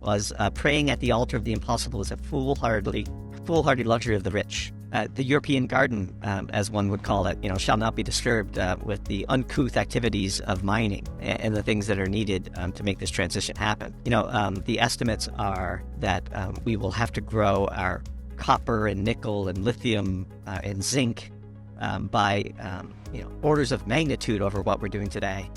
was praying at the altar of the impossible is a foolhardy luxury of the rich. The European garden, as one would call it, shall not be disturbed with the uncouth activities of mining and the things that are needed to make this transition happen. The estimates are that we will have to grow our copper and nickel and lithium and zinc by orders of magnitude over what we're doing today.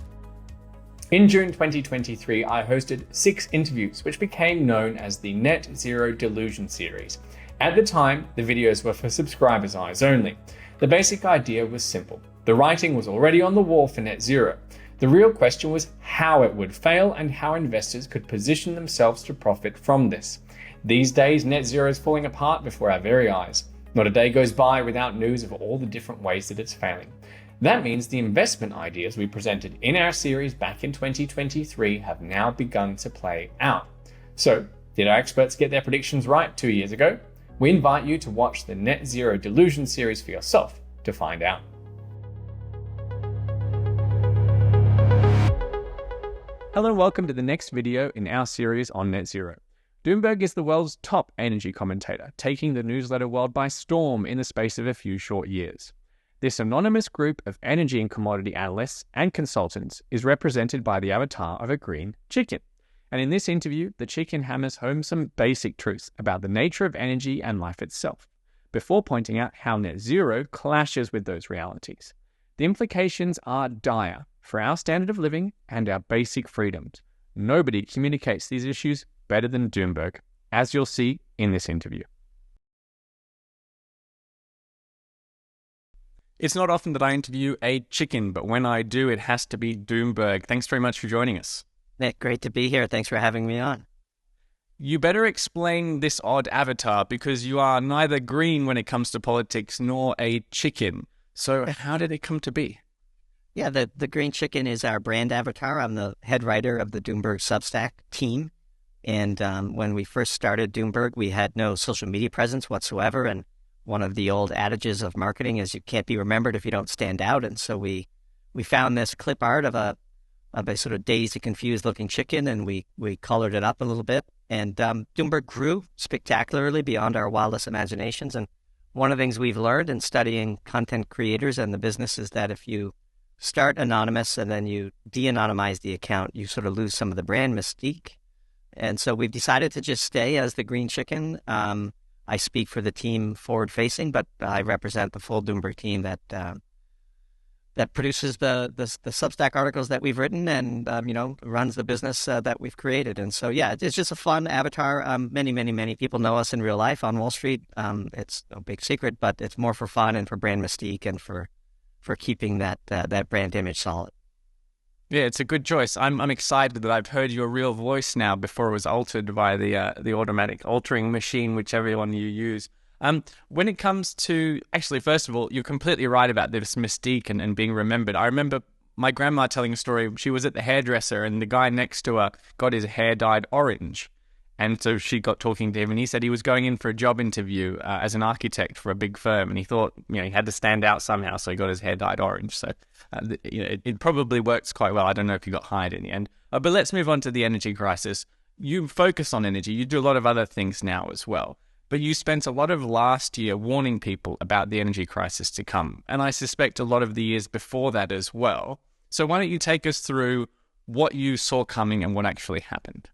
In June 2023, I hosted 6 interviews, which became known as the Net Zero Delusion series. At the time, the videos were for subscribers' eyes only. The basic idea was simple. The writing was already on the wall for net zero. The real question was how it would fail and how investors could position themselves to profit from this. These days, net zero is falling apart before our very eyes. Not a day goes by without news of all the different ways that it's failing. That means the investment ideas we presented in our series back in 2023 have now begun to play out. So, did our experts get their predictions right 2 years ago? We invite you to watch the Net Zero Delusion series for yourself to find out. Hello and welcome to the next video in our series on net zero. Doomberg is the world's top energy commentator, taking the newsletter world by storm in the space of a few short years. This anonymous group of energy and commodity analysts and consultants is represented by the avatar of a green chicken. And in this interview, the chicken hammers home some basic truths about the nature of energy and life itself, before pointing out how net zero clashes with those realities. The implications are dire for our standard of living and our basic freedoms. Nobody communicates these issues better than Doomberg, as you'll see in this interview. It's not often that I interview a chicken, but when I do, it has to be Doomberg. Thanks very much for joining us. Nick, great to be here. Thanks for having me on. You better explain this odd avatar, because you are neither green when it comes to politics nor a chicken. So how did it come to be? Yeah, the green chicken is our brand avatar. I'm the head writer of the Doomberg Substack team. And when we first started Doomberg, we had no social media presence whatsoever. And one of the old adages of marketing is you can't be remembered if you don't stand out. And so we found this clip art of a sort of dazed and confused looking chicken, and we colored it up a little bit. And Doomberg grew spectacularly beyond our wildest imaginations. And one of the things we've learned in studying content creators and the business is that if you start anonymous and then you de-anonymize the account, you sort of lose some of the brand mystique. And so we've decided to just stay as the green chicken. I speak for the team forward-facing, but I represent the full Doomberg team that produces the Substack articles that we've written and, runs the business that we've created. And so, yeah, it's just a fun avatar. Many people know us in real life on Wall Street. It's no big secret, but it's more for fun and for brand mystique and for keeping that brand image solid. Yeah, it's a good choice. I'm excited that I've heard your real voice now before it was altered by the automatic altering machine, whichever one you use. When it comes to, actually, first of all, you're completely right about this mystique and being remembered. I remember my grandma telling a story. She was at the hairdresser and the guy next to her got his hair dyed orange. And so she got talking to him and he said he was going in for a job interview as an architect for a big firm. And he thought, he had to stand out somehow. So he got his hair dyed orange. So, it probably works quite well. I don't know if he got hired in the end. But let's move on to the energy crisis. You focus on energy. You do a lot of other things now as well. But you spent a lot of last year warning people about the energy crisis to come. And I suspect a lot of the years before that as well. So why don't you take us through what you saw coming and what actually happened?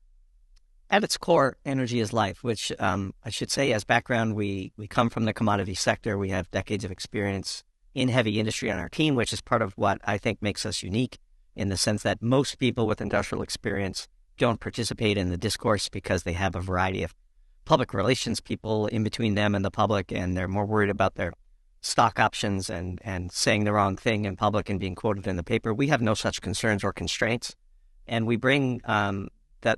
At its core, energy is life, which I should say as background, we come from the commodity sector. We have decades of experience in heavy industry on our team, which is part of what I think makes us unique in the sense that most people with industrial experience don't participate in the discourse because they have a variety of public relations people in between them and the public, and they're more worried about their stock options and saying the wrong thing in public and being quoted in the paper. We have no such concerns or constraints, and we bring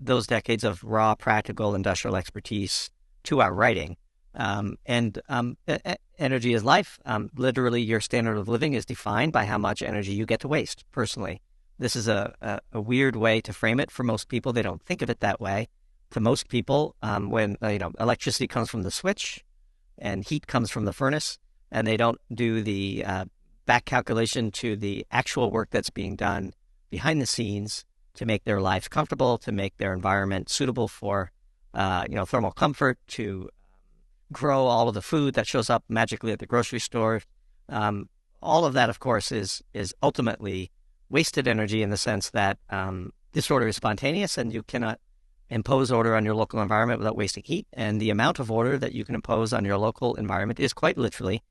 those decades of raw, practical industrial expertise to our writing. Energy is life. Literally, your standard of living is defined by how much energy you get to waste personally. This is a weird way to frame it for most people. They don't think of it that way. To most people, when electricity comes from the switch and heat comes from the furnace, and they don't do the back calculation to the actual work that's being done behind the scenes to make their lives comfortable, to make their environment suitable for thermal comfort, to grow all of the food that shows up magically at the grocery store. All of that, of course, is ultimately wasted energy in the sense that this order is spontaneous and you cannot impose order on your local environment without wasting heat. And the amount of order that you can impose on your local environment is quite literally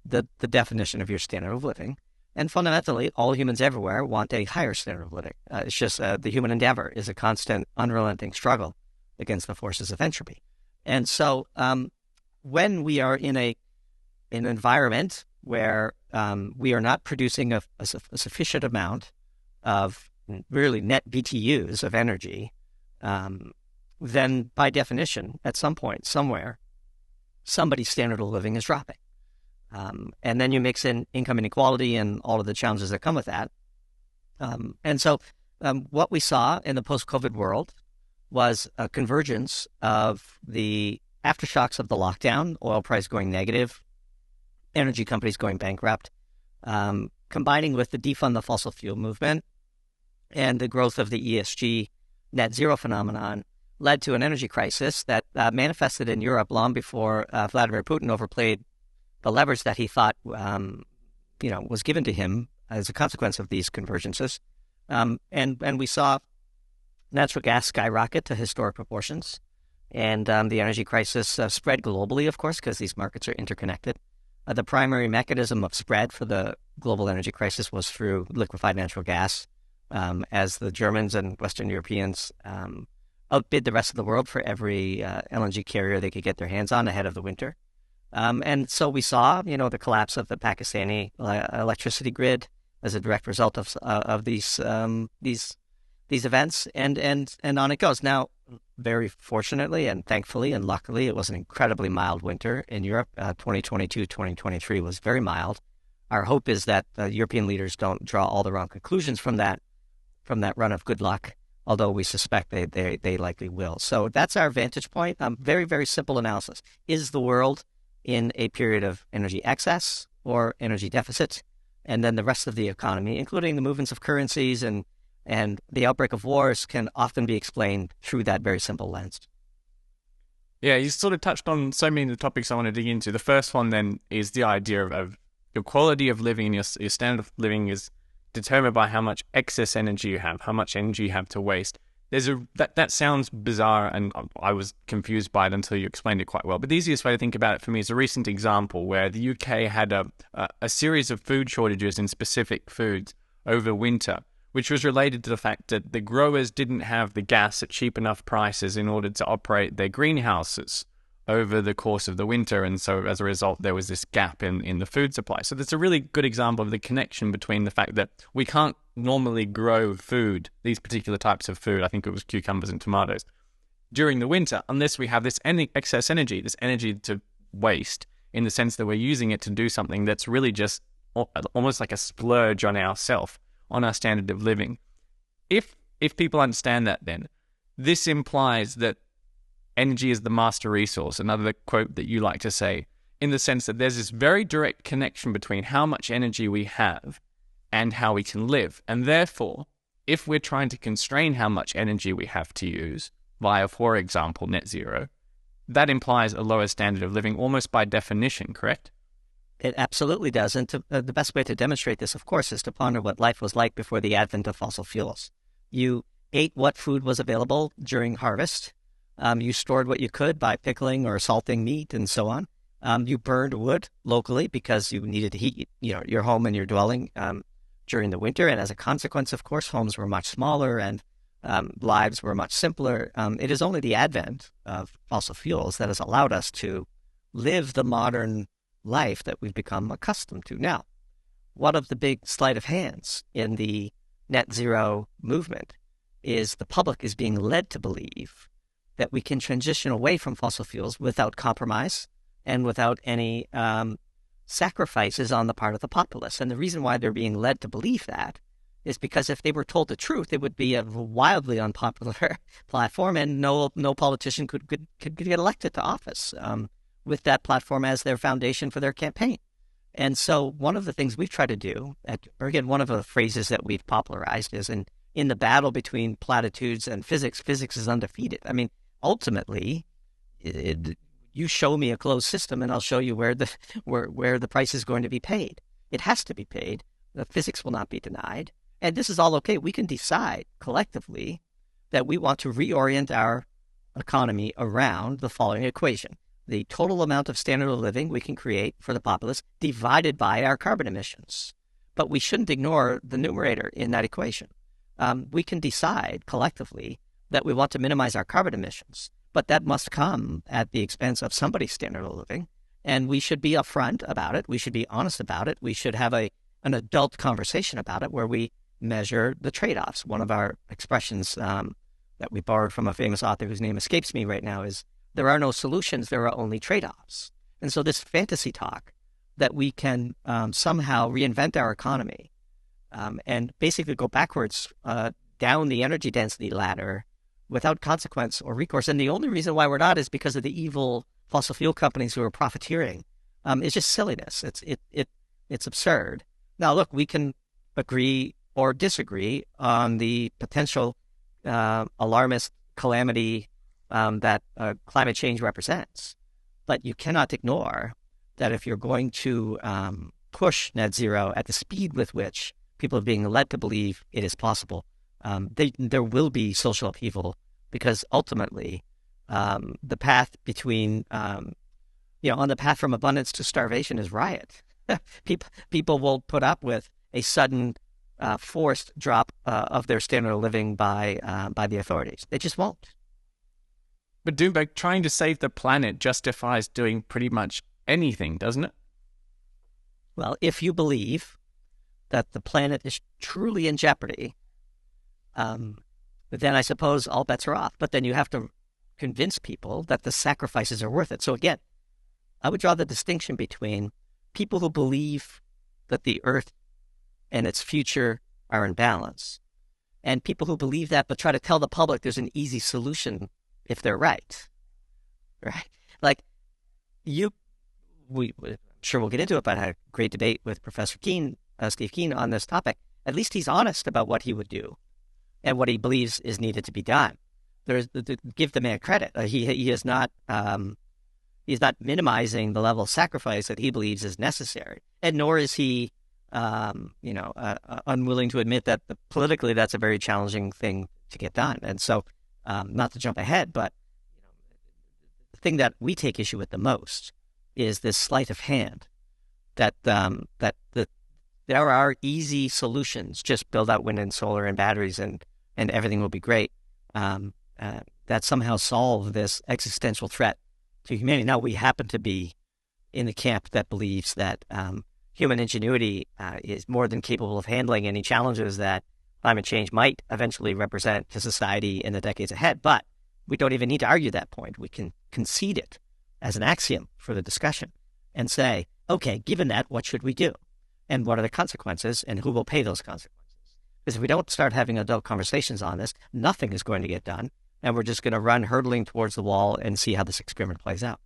the definition of your standard of living. And fundamentally, all humans everywhere want a higher standard of living. It's just the human endeavor is a constant, unrelenting struggle against the forces of entropy. And so when we are in an environment where we are not producing a sufficient amount of really net BTUs of energy, then by definition, at some point, somewhere, somebody's standard of living is dropping. And then you mix in income inequality and all of the challenges that come with that. And so what we saw in the post-COVID world was a convergence of the aftershocks of the lockdown, oil price going negative, energy companies going bankrupt, combining with the defund the fossil fuel movement and the growth of the ESG net zero phenomenon, led to an energy crisis that manifested in Europe long before Vladimir Putin overplayed the leverage that he thought was given to him as a consequence of these convergences. And we saw natural gas skyrocket to historic proportions. And the energy crisis spread globally, of course, because these markets are interconnected. The primary mechanism of spread for the global energy crisis was through liquefied natural gas, as the Germans and Western Europeans outbid the rest of the world for every LNG carrier they could get their hands on ahead of the winter. And so we saw, the collapse of the Pakistani electricity grid as a direct result of these events, and on it goes. Now, very fortunately and thankfully and luckily, it was an incredibly mild winter in Europe. 2022, 2023 was very mild. Our hope is that European leaders don't draw all the wrong conclusions from that run of good luck, although we suspect they likely will. So that's our vantage point. Very, very simple analysis. Is the world in a period of energy excess or energy deficit? And then the rest of the economy, including the movements of currencies and the outbreak of wars, can often be explained through that very simple lens. Yeah, you sort of touched on so many of the topics I want to dig into. The first one then is the idea of your quality of living and your standard of living is determined by how much excess energy you have, how much energy you have to waste. That sounds bizarre, and I was confused by it until you explained it quite well. But the easiest way to think about it for me is a recent example where the UK had a series of food shortages in specific foods over winter, which was related to the fact that the growers didn't have the gas at cheap enough prices in order to operate their greenhouses over the course of the winter. And so as a result, there was this gap in the food supply. So that's a really good example of the connection between the fact that we can't normally grow food, these particular types of food, I think it was cucumbers and tomatoes, during the winter, unless we have this excess energy, this energy to waste, in the sense that we're using it to do something that's really just almost like a splurge on ourself, on our standard of living. If people understand that, then this implies that energy is the master resource, another quote that you like to say, in the sense that there's this very direct connection between how much energy we have and how we can live. And therefore, if we're trying to constrain how much energy we have to use via, for example, net zero, that implies a lower standard of living almost by definition, correct? It absolutely does. And the best way to demonstrate this, of course, is to ponder what life was like before the advent of fossil fuels. You ate what food was available during harvest. You stored what you could by pickling or salting meat and so on. You burned wood locally because you needed to heat your home and your dwelling during the winter. And as a consequence, of course, homes were much smaller and lives were much simpler. It is only the advent of fossil fuels that has allowed us to live the modern life that we've become accustomed to. Now, one of the big sleight of hands in the net zero movement is the public is being led to believe that we can transition away from fossil fuels without compromise and without any sacrifices on the part of the populace. And the reason why they're being led to believe that is because if they were told the truth, it would be a wildly unpopular platform, and no politician could get elected to office with that platform as their foundation for their campaign. And so one of the things we've tried to do, or again, one of the phrases that we've popularized is in the battle between platitudes and physics is undefeated. I mean, ultimately, you show me a closed system and I'll show you where the price is going to be paid. It has to be paid. The physics will not be denied. And this is all okay. We can decide collectively that we want to reorient our economy around the following equation. The total amount of standard of living we can create for the populace divided by our carbon emissions. But we shouldn't ignore the numerator in that equation. We can decide collectively that we want to minimize our carbon emissions, but that must come at the expense of somebody's standard of living. And we should be upfront about it. We should be honest about it. We should have an adult conversation about it where we measure the trade-offs. One of our expressions that we borrowed from a famous author whose name escapes me right now is, there are no solutions, there are only trade-offs. And so this fantasy talk that we can somehow reinvent our economy and basically go backwards down the energy density ladder without consequence or recourse. And the only reason why we're not is because of the evil fossil fuel companies who are profiteering. It's just silliness. It's absurd. Now, look, we can agree or disagree on the potential alarmist calamity that climate change represents. But you cannot ignore that if you're going to push net zero at the speed with which people are being led to believe it is possible, there will be social upheaval, because ultimately the path between, on the path from abundance to starvation is riot. People will put up with a sudden forced drop of their standard of living by the authorities. They just won't. But Doomberg, trying to save the planet justifies doing pretty much anything, doesn't it? Well, if you believe that the planet is truly in jeopardy, then I suppose all bets are off. But then you have to convince people that the sacrifices are worth it. So again, I would draw the distinction between people who believe that the Earth and its future are in balance, and people who believe that but try to tell the public there's an easy solution if they're right. Like I'm sure we'll get into it, but I had a great debate with Professor Steve Keen on this topic. At least he's honest about what he would do and what he believes is needed to be done. Give the man credit. He is not he's not minimizing the level of sacrifice that he believes is necessary, and nor is he unwilling to admit that politically that's a very challenging thing to get done. And so, not to jump ahead, but the thing that we take issue with the most is this sleight of hand that there are easy solutions. Just build out wind and solar and batteries, and everything will be great. That somehow solve this existential threat to humanity. Now, we happen to be in the camp that believes that human ingenuity is more than capable of handling any challenges that climate change might eventually represent to society in the decades ahead. But we don't even need to argue that point. We can concede it as an axiom for the discussion and say, okay, given that, what should we do? And what are the consequences, and who will pay those consequences? Because if we don't start having adult conversations on this, nothing is going to get done, and we're just going to run hurtling towards the wall and see how this experiment plays out.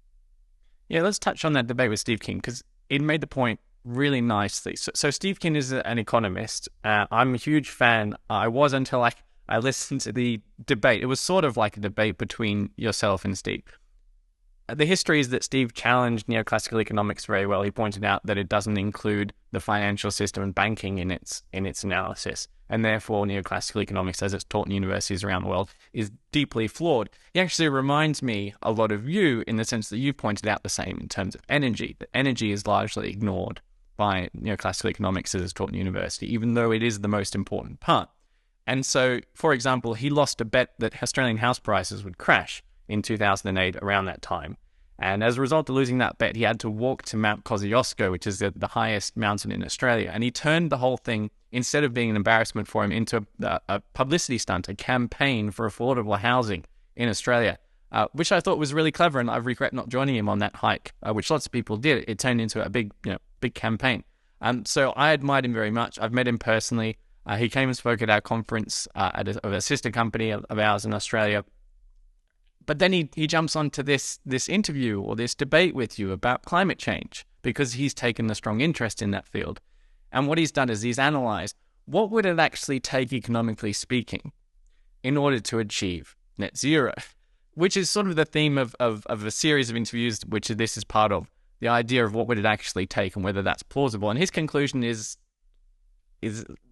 Yeah, let's touch on that debate with Steve King, because it made the point really nicely. So Steve King is an economist. I'm a huge fan. I was until I listened to the debate. It was sort of like a debate between yourself and Steve. The history is that Steve challenged neoclassical economics very well. He pointed out that it doesn't include the financial system and banking in its analysis, and therefore neoclassical economics, as it's taught in universities around the world, is deeply flawed. He actually reminds me a lot of you in the sense that you've pointed out the same in terms of energy. That energy is largely ignored by neoclassical economics as it's taught in university, even though it is the most important part. And so, for example, he lost a bet that Australian house prices would crash in 2008 around that time. And as a result of losing that bet, he had to walk to Mount Kosciuszko, which is the highest mountain in Australia. And he turned the whole thing, instead of being an embarrassment for him, into a publicity stunt, a campaign for affordable housing in Australia, which I thought was really clever. And I regret not joining him on that hike, which lots of people did. It turned into a big campaign. So I admired him very much. I've met him personally. He came and spoke at our conference of a sister company of ours in Australia. But then he jumps onto this interview or this debate with you about climate change because he's taken a strong interest in that field. And what he's done is he's analyzed what would it actually take economically speaking in order to achieve net zero. which is sort of the theme of a series of interviews, which this is part of, the idea of what would it actually take and whether that's plausible. And his conclusion is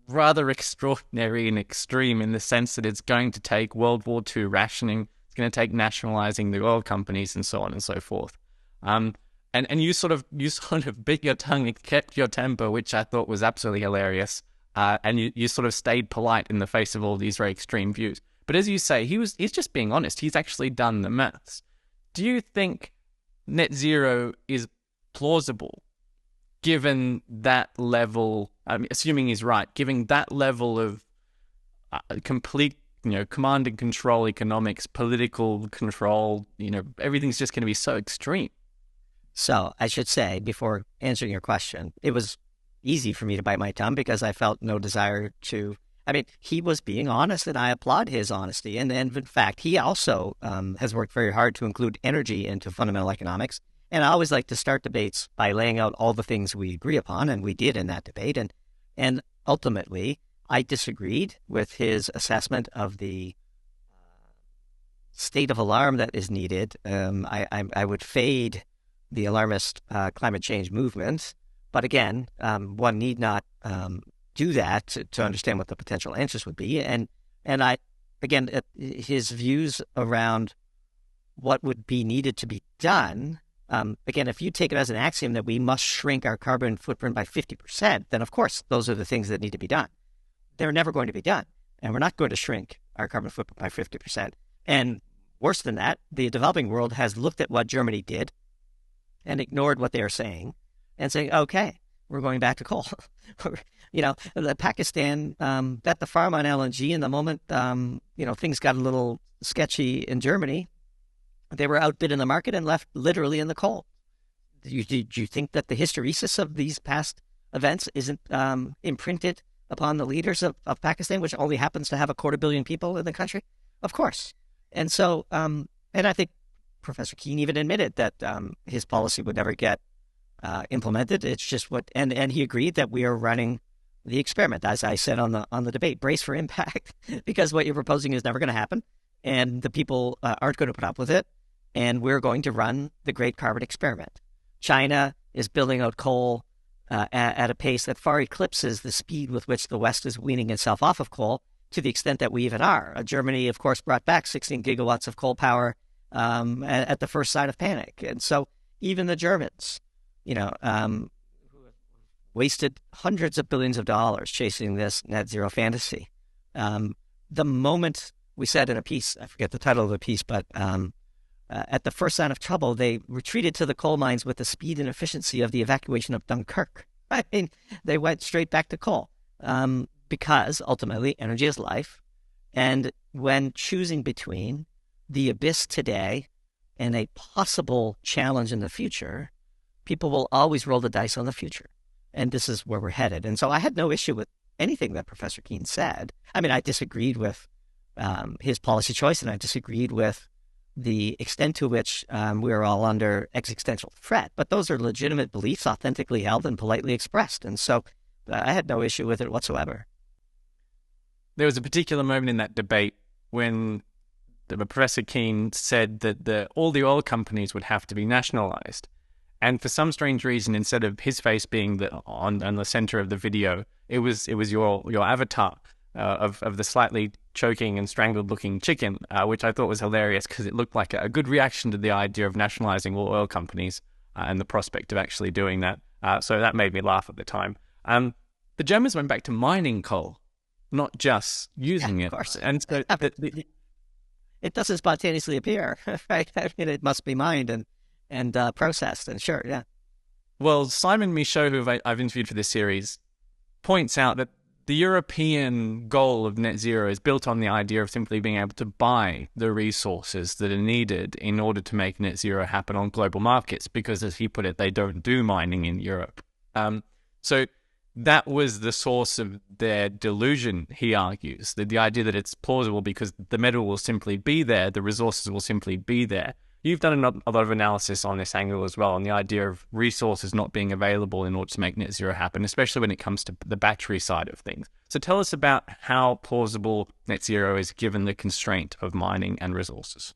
rather extraordinary and extreme in the sense that it's going to take World War II rationing, it's going to take nationalizing the oil companies and so on and so forth. And you sort of bit your tongue and kept your temper, which I thought was absolutely hilarious. And you sort of stayed polite in the face of all these very extreme views. But as you say, he's just being honest. He's actually done the maths. Do you think net zero is plausible, given that level, assuming he's right, given that level of complete, command and control economics, political control, everything's just going to be so extreme? So I should say, before answering your question, it was easy for me to bite my tongue because I felt no desire to. I mean, he was being honest, and I applaud his honesty. And in fact, he also has worked very hard to include energy into fundamental economics. And I always like to start debates by laying out all the things we agree upon, and we did in that debate. And ultimately, I disagreed with his assessment of the state of alarm that is needed. I would fade the alarmist climate change movement. But again, one need not do that to understand what the potential answers would be. And his views around what would be needed to be done, again, if you take it as an axiom that we must shrink our carbon footprint by 50%, then of course those are the things that need to be done. They're never going to be done. And we're not going to shrink our carbon footprint by 50%. And worse than that, the developing world has looked at what Germany did and ignored what they are saying and saying, okay, we're going back to coal. Pakistan bet the farm on LNG, and the moment things got a little sketchy in Germany, they were outbid in the market and left literally in the coal. Do you think that the hysteresis of these past events isn't imprinted upon the leaders of Pakistan, which only happens to have 250 million people in the country? Of course. And so, and I think Professor Keene even admitted that his policy would never get implemented. It's just and he agreed that we are running the experiment, as I said on the debate, brace for impact, because what you're proposing is never going to happen, and the people aren't going to put up with it, and we're going to run the great carbon experiment. China is building out coal at a pace that far eclipses the speed with which the West is weaning itself off of coal, to the extent that we even are. Germany, of course, brought back 16 gigawatts of coal power at the first sign of panic. And so even the Germans, wasted hundreds of billions of dollars chasing this net zero fantasy. The moment we said in a piece, I forget the title of the piece, but at the first sign of trouble, they retreated to the coal mines with the speed and efficiency of the evacuation of Dunkirk. I mean, they went straight back to coal because ultimately energy is life. And when choosing between the abyss today and a possible challenge in the future, people will always roll the dice on the future. And this is where we're headed. And so I had no issue with anything that Professor Keene said. I mean, I disagreed with his policy choice, and I disagreed with the extent to which we are all under existential threat. But those are legitimate beliefs, authentically held and politely expressed. And so I had no issue with it whatsoever. There was a particular moment in that debate when Professor Keene said that all the oil companies would have to be nationalized. And for some strange reason, instead of his face being on the center of the video, it was your avatar of the slightly choking and strangled looking chicken, which I thought was hilarious because it looked like a good reaction to the idea of nationalizing all oil companies and the prospect of actually doing that. So that made me laugh at the time. The Germans went back to mining coal, not just using it. Of course. And so it doesn't spontaneously appear, right? I mean, it must be mined and processed, and sure, yeah. Well, Simon Michaud, who I've interviewed for this series, points out that the European goal of net zero is built on the idea of simply being able to buy the resources that are needed in order to make net zero happen on global markets, because, as he put it, they don't do mining in Europe. So that was the source of their delusion, he argues, the idea that it's plausible because the metal will simply be there, the resources will simply be there. You've done a lot of analysis on this angle as well, on the idea of resources not being available in order to make net zero happen, especially when it comes to the battery side of things. So tell us about how plausible net zero is given the constraint of mining and resources.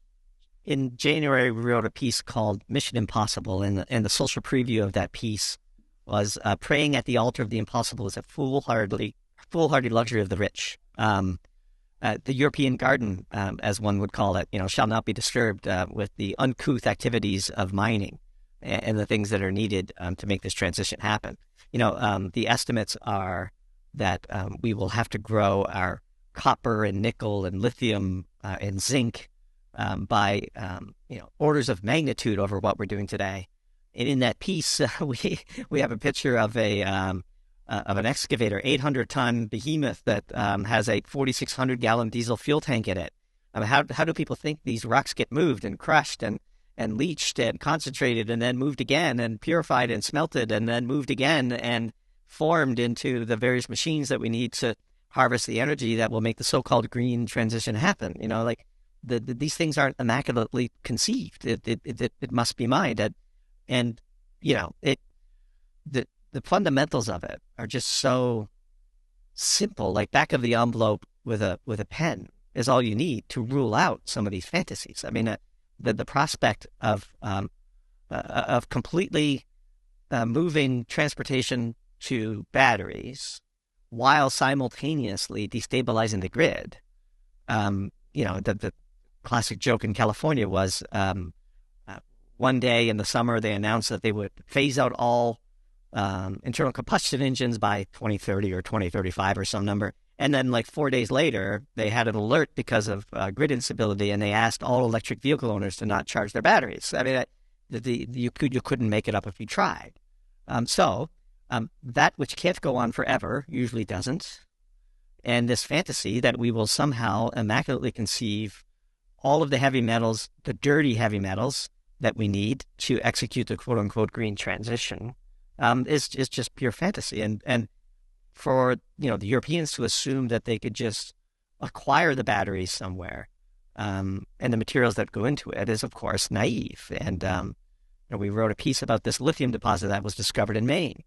in January, we wrote a piece called Mission Impossible, and the social preview of that piece was praying at the altar of the impossible is a foolhardy luxury of the rich. The European garden, as one would call it, shall not be disturbed with the uncouth activities of mining and the things that are needed to make this transition happen. The estimates are that we will have to grow our copper and nickel and lithium and zinc by orders of magnitude over what we're doing today. And in that piece, we have a picture of an excavator, 800-ton behemoth that has a 4,600-gallon diesel fuel tank in it. How do people think these rocks get moved and crushed and leached and concentrated and then moved again and purified and smelted and then moved again and formed into the various machines that we need to harvest the energy that will make the so-called green transition happen? These things aren't immaculately conceived. It must be mined. And the fundamentals of it are just so simple. Like back of the envelope with a pen is all you need to rule out some of these fantasies. I mean, the prospect of completely moving transportation to batteries while simultaneously destabilizing the grid. The classic joke in California was one day in the summer they announced that they would phase out all internal combustion engines by 2030 or 2035 or some number. And then like 4 days later, they had an alert because of grid instability, and they asked all electric vehicle owners to not charge their batteries. I mean, you couldn't make it up if you tried. That which can't go on forever usually doesn't. And this fantasy that we will somehow immaculately conceive all of the heavy metals, the dirty heavy metals that we need to execute the quote-unquote green transition is just pure fantasy. And for the Europeans to assume that they could just acquire the batteries somewhere and the materials that go into it is, of course, naive. And we wrote a piece about this lithium deposit that was discovered in Maine.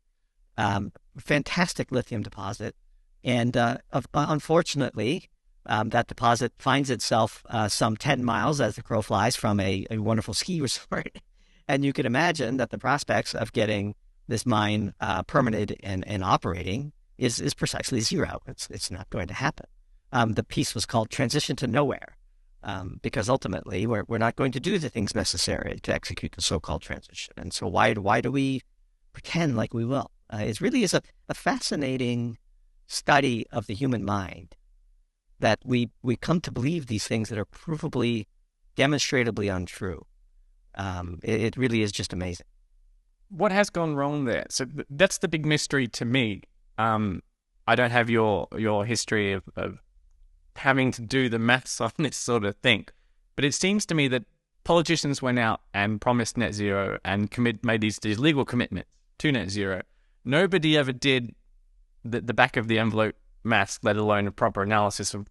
Fantastic lithium deposit. And unfortunately, that deposit finds itself some 10 miles as the crow flies from a wonderful ski resort. And you can imagine that the prospects of getting this mine permitted and operating is precisely zero. It's not going to happen. The piece was called Transition to Nowhere, because ultimately we're not going to do the things necessary to execute the so-called transition. And so why do we pretend like we will? It really is a fascinating study of the human mind that we come to believe these things that are provably, demonstrably untrue. It really is just amazing. What has gone wrong there? So that's the big mystery to me. I don't have your history of having to do the maths on this sort of thing, but it seems to me that politicians went out and promised net zero and made these legal commitments to net zero. Nobody ever did the back of the envelope maths, let alone a proper analysis of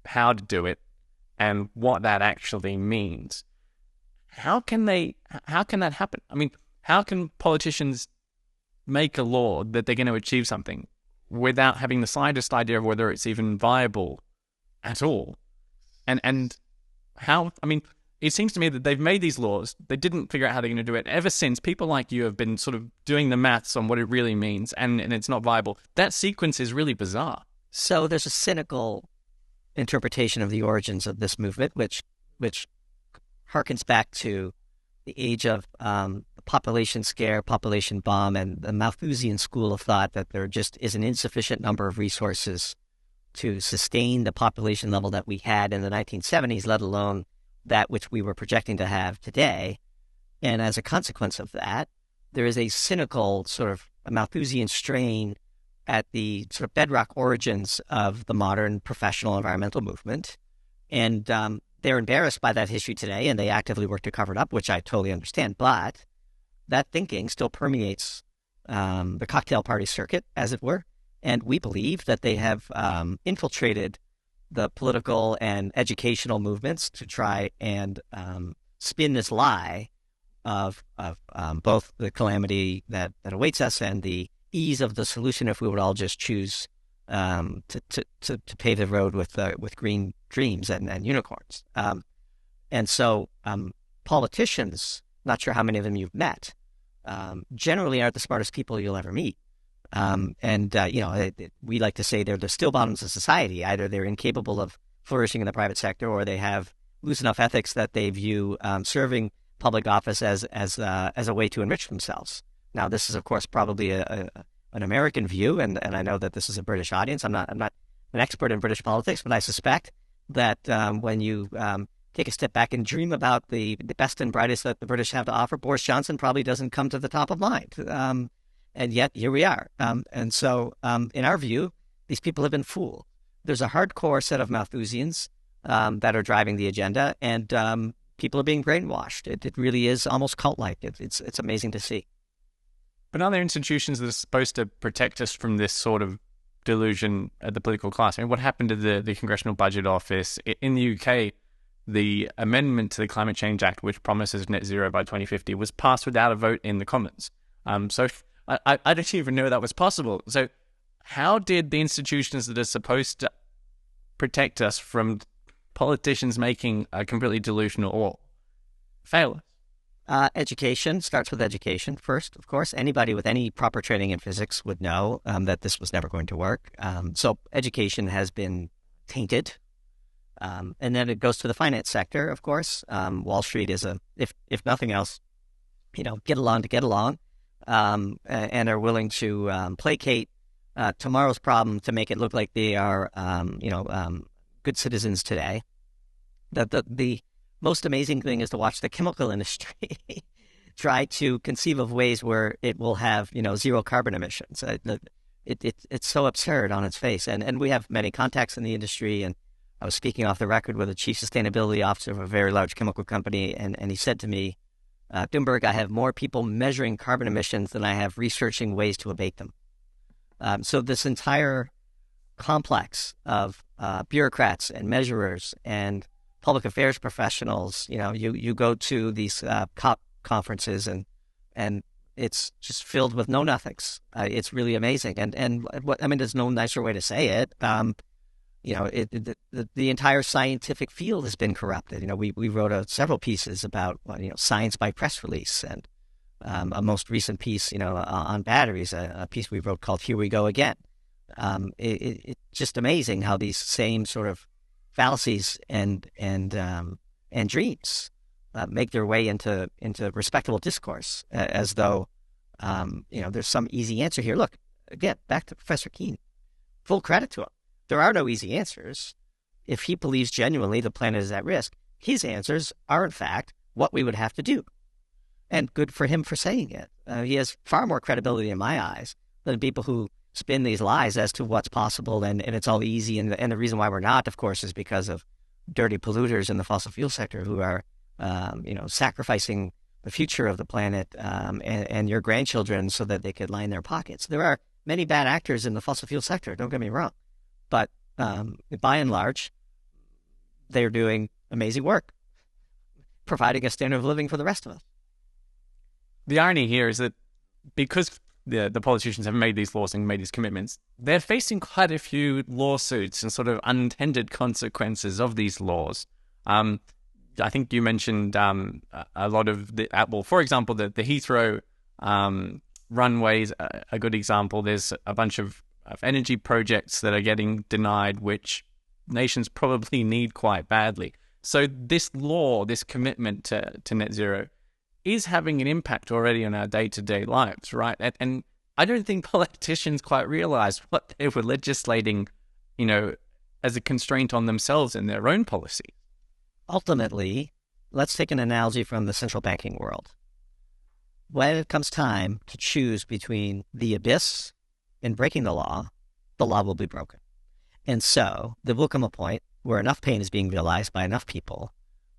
how to do it and what that actually means. How can that happen? I mean, how can politicians make a law that they're going to achieve something without having the slightest idea of whether it's even viable at all? And how, I mean, it seems to me that they've made these laws, they didn't figure out how they're going to do it. Ever since, people like you have been sort of doing the maths on what it really means, and it's not viable. That sequence is really bizarre. So there's a cynical interpretation of the origins of this movement, which harkens back to the age of the population scare, population bomb, and the Malthusian school of thought that there just is an insufficient number of resources to sustain the population level that we had in the 1970s, let alone that which we were projecting to have today. And as a consequence of that, there is a cynical sort of a Malthusian strain at the sort of bedrock origins of the modern professional environmental movement. And they're embarrassed by that history today, and they actively work to cover it up, which I totally understand. But that thinking still permeates the cocktail party circuit, as it were. And we believe that they have infiltrated the political and educational movements to try and spin this lie of both the calamity that awaits us and the ease of the solution if we would all just choose to pave the road with green dreams and unicorns. And so politicians, not sure how many of them you've met, generally aren't the smartest people you'll ever meet. We like to say they're the still bottoms of society. Either they're incapable of flourishing in the private sector, or they have loose enough ethics that they view serving public office as a way to enrich themselves. Now, this is, of course, probably an American view, and I know that this is a British audience. I'm not an expert in British politics, but I suspect that when you take a step back and dream about the best and brightest that the British have to offer, Boris Johnson probably doesn't come to the top of mind. And yet, here we are. And so, in our view, these people have been fooled. There's a hardcore set of Malthusians that are driving the agenda, and people are being brainwashed. It really is almost cult-like. It's amazing to see. But are there institutions that are supposed to protect us from this sort of delusion at the political class? I mean, what happened to the Congressional Budget Office? In the UK, the amendment to the Climate Change Act, which promises net zero by 2050, was passed without a vote in the Commons. So I didn't even know that was possible. So how did the institutions that are supposed to protect us from politicians making a completely delusional law fail us? Education starts with education first, of course. Anybody with any proper training in physics would know that this was never going to work. So education has been tainted. And then it goes to the finance sector, of course. Wall Street is if nothing else, get along to get along, and are willing to placate tomorrow's problem to make it look like they are, good citizens today. The most amazing thing is to watch the chemical industry try to conceive of ways where it will have, zero carbon emissions. It's so absurd on its face. And we have many contacts in the industry. And I was speaking off the record with a chief sustainability officer of a very large chemical company. And he said to me, Doomberg, I have more people measuring carbon emissions than I have researching ways to abate them. So this entire complex of bureaucrats and measurers and public affairs professionals, you go to these COP conferences and it's just filled with know-nothings. It's really amazing. And there's no nicer way to say it. The entire scientific field has been corrupted. We wrote several pieces about, science by press release, and a most recent piece, on batteries, a piece we wrote called Here We Go Again. It's just amazing how these same sort of fallacies and dreams make their way into respectable discourse, as though there's some easy answer here. Look, again, back to Professor Keene. Full credit to him. There are no easy answers. If he believes genuinely the planet is at risk, his answers are in fact what we would have to do. And good for him for saying it. He has far more credibility in my eyes than people who spin these lies as to what's possible and it's all easy. And the reason why we're not, of course, is because of dirty polluters in the fossil fuel sector who are, sacrificing the future of the planet and your grandchildren so that they could line their pockets. There are many bad actors in the fossil fuel sector, don't get me wrong. But by and large, they're doing amazing work, providing a standard of living for the rest of us. The irony here is that because the politicians have made these laws and made these commitments, they're facing quite a few lawsuits and sort of unintended consequences of these laws. I think you mentioned a lot of for example, the Heathrow runways, a good example. There's a bunch of energy projects that are getting denied, which nations probably need quite badly. So this law, this commitment to net zero, is having an impact already on our day-to-day lives, right? And I don't think politicians quite realize what they were legislating, as a constraint on themselves and their own policy. Ultimately, let's take an analogy from the central banking world. When it comes time to choose between the abyss and breaking the law will be broken. And so there will come a point where enough pain is being realized by enough people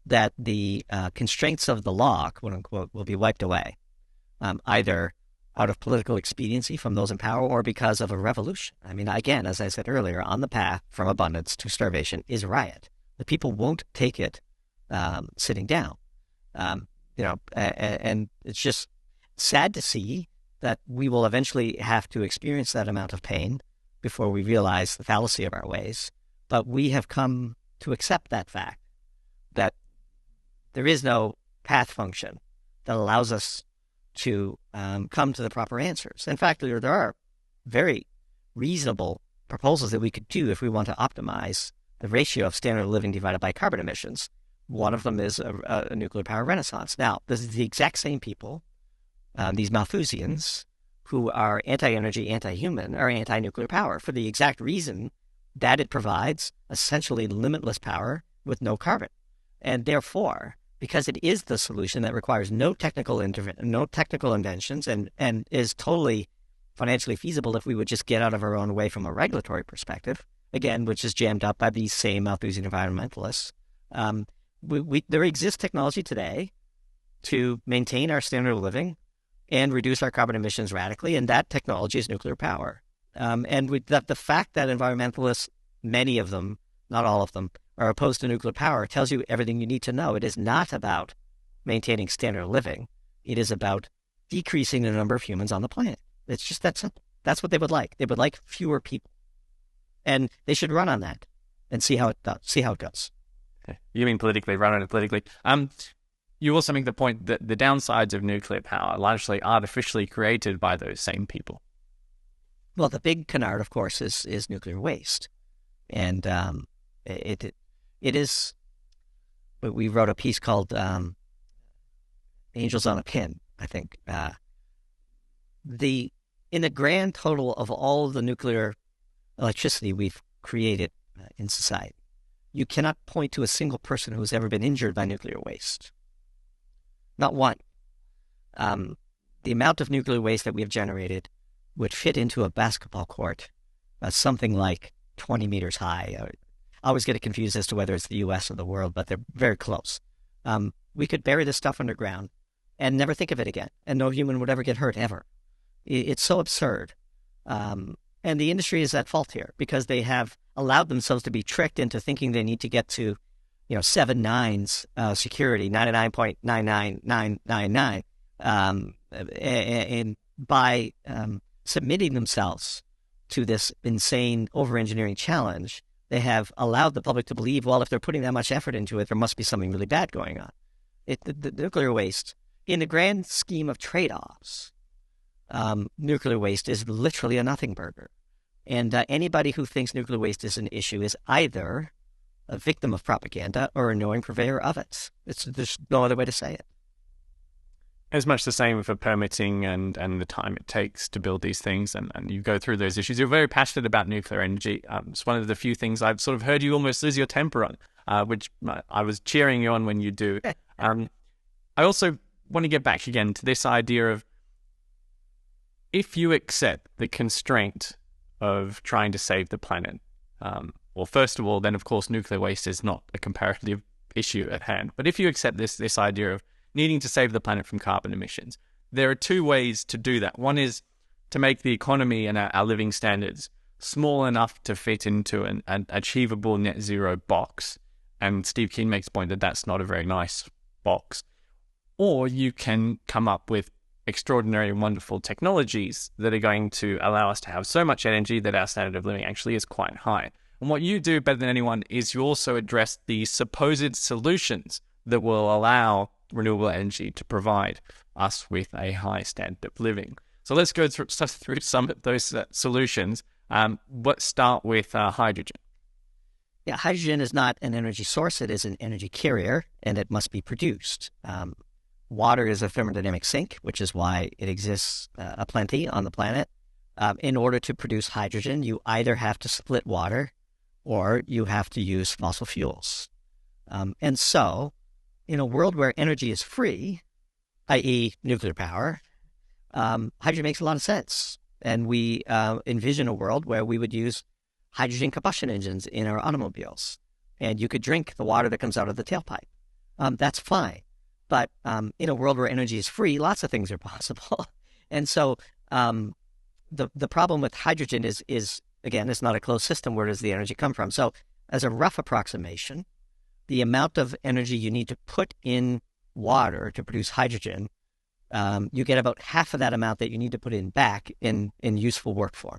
that the constraints of the law, quote unquote, will be wiped away, either out of political expediency from those in power or because of a revolution. I mean, again, as I said earlier, on the path from abundance to starvation is riot. The people won't take it sitting down. And it's just sad to see that we will eventually have to experience that amount of pain before we realize the fallacy of our ways. But we have come to accept that fact, that there is no path function that allows us to come to the proper answers. In fact, there are very reasonable proposals that we could do if we want to optimize the ratio of standard of living divided by carbon emissions. One of them is a nuclear power renaissance. Now, this is the exact same people, these Malthusians, who are anti-energy, anti-human, are anti-nuclear power for the exact reason that it provides essentially limitless power with no carbon. And therefore, because it is the solution that requires no technical inventions and is totally financially feasible if we would just get out of our own way from a regulatory perspective, again, which is jammed up by these same Malthusian environmentalists. There exists technology today to maintain our standard of living and reduce our carbon emissions radically, and that technology is nuclear power. The fact that environmentalists, many of them, not all of them, are opposed to nuclear power tells you everything you need to know. It is not about maintaining standard of living. It is about decreasing the number of humans on the planet. It's just that simple. That's what they would like. They would like fewer people. And they should run on that and see how it goes. You mean politically, run on it politically. You also make the point that the downsides of nuclear power are largely artificially created by those same people. Well, the big canard, of course, is nuclear waste. And it is, we wrote a piece called Angels on a Pin, I think. In the grand total of all of the nuclear electricity we've created in society, you cannot point to a single person who's ever been injured by nuclear waste. Not one. The amount of nuclear waste that we have generated would fit into a basketball court, something like 20 meters high. I always get it confused as to whether it's the U.S. or the world, but they're very close. We could bury this stuff underground and never think of it again, and no human would ever get hurt, ever. It's so absurd. And the industry is at fault here because they have allowed themselves to be tricked into thinking they need to get to, 7 nines security, 99.99999, and by submitting themselves to this insane over-engineering challenge, they have allowed the public to believe, well, if they're putting that much effort into it, there must be something really bad going on. The nuclear waste, in the grand scheme of trade-offs, nuclear waste is literally a nothing burger. And anybody who thinks nuclear waste is an issue is either a victim of propaganda or a knowing purveyor of it. There's no other way to say it. It's much the same for permitting and the time it takes to build these things, and you go through those issues. You're very passionate about nuclear energy. It's one of the few things I've sort of heard you almost lose your temper on, which I was cheering you on when you do. I also want to get back again to this idea of, if you accept the constraint of trying to save the planet, well, first of all, then of course nuclear waste is not a comparative issue at hand. But if you accept this idea of needing to save the planet from carbon emissions, there are two ways to do that. One is to make the economy and our living standards small enough to fit into an achievable net zero box. And Steve Keen makes the point that that's not a very nice box. Or you can come up with extraordinary and wonderful technologies that are going to allow us to have so much energy that our standard of living actually is quite high. And what you do better than anyone is you also address the supposed solutions that will allow renewable energy to provide us with a high standard of living. So let's go through some of those solutions. Let's start with hydrogen. Yeah, hydrogen is not an energy source. It is an energy carrier, and it must be produced. Water is a thermodynamic sink, which is why it exists aplenty on the planet. In order to produce hydrogen, you either have to split water or you have to use fossil fuels. And so, in a world where energy is free, i.e. nuclear power, hydrogen makes a lot of sense. And we envision a world where we would use hydrogen combustion engines in our automobiles. And you could drink the water that comes out of the tailpipe. That's fine. But in a world where energy is free, lots of things are possible. And so the problem with hydrogen is, again, it's not a closed system. Where does the energy come from? So as a rough approximation, the amount of energy you need to put in water to produce hydrogen, you get about half of that amount that you need to put in back in useful work form.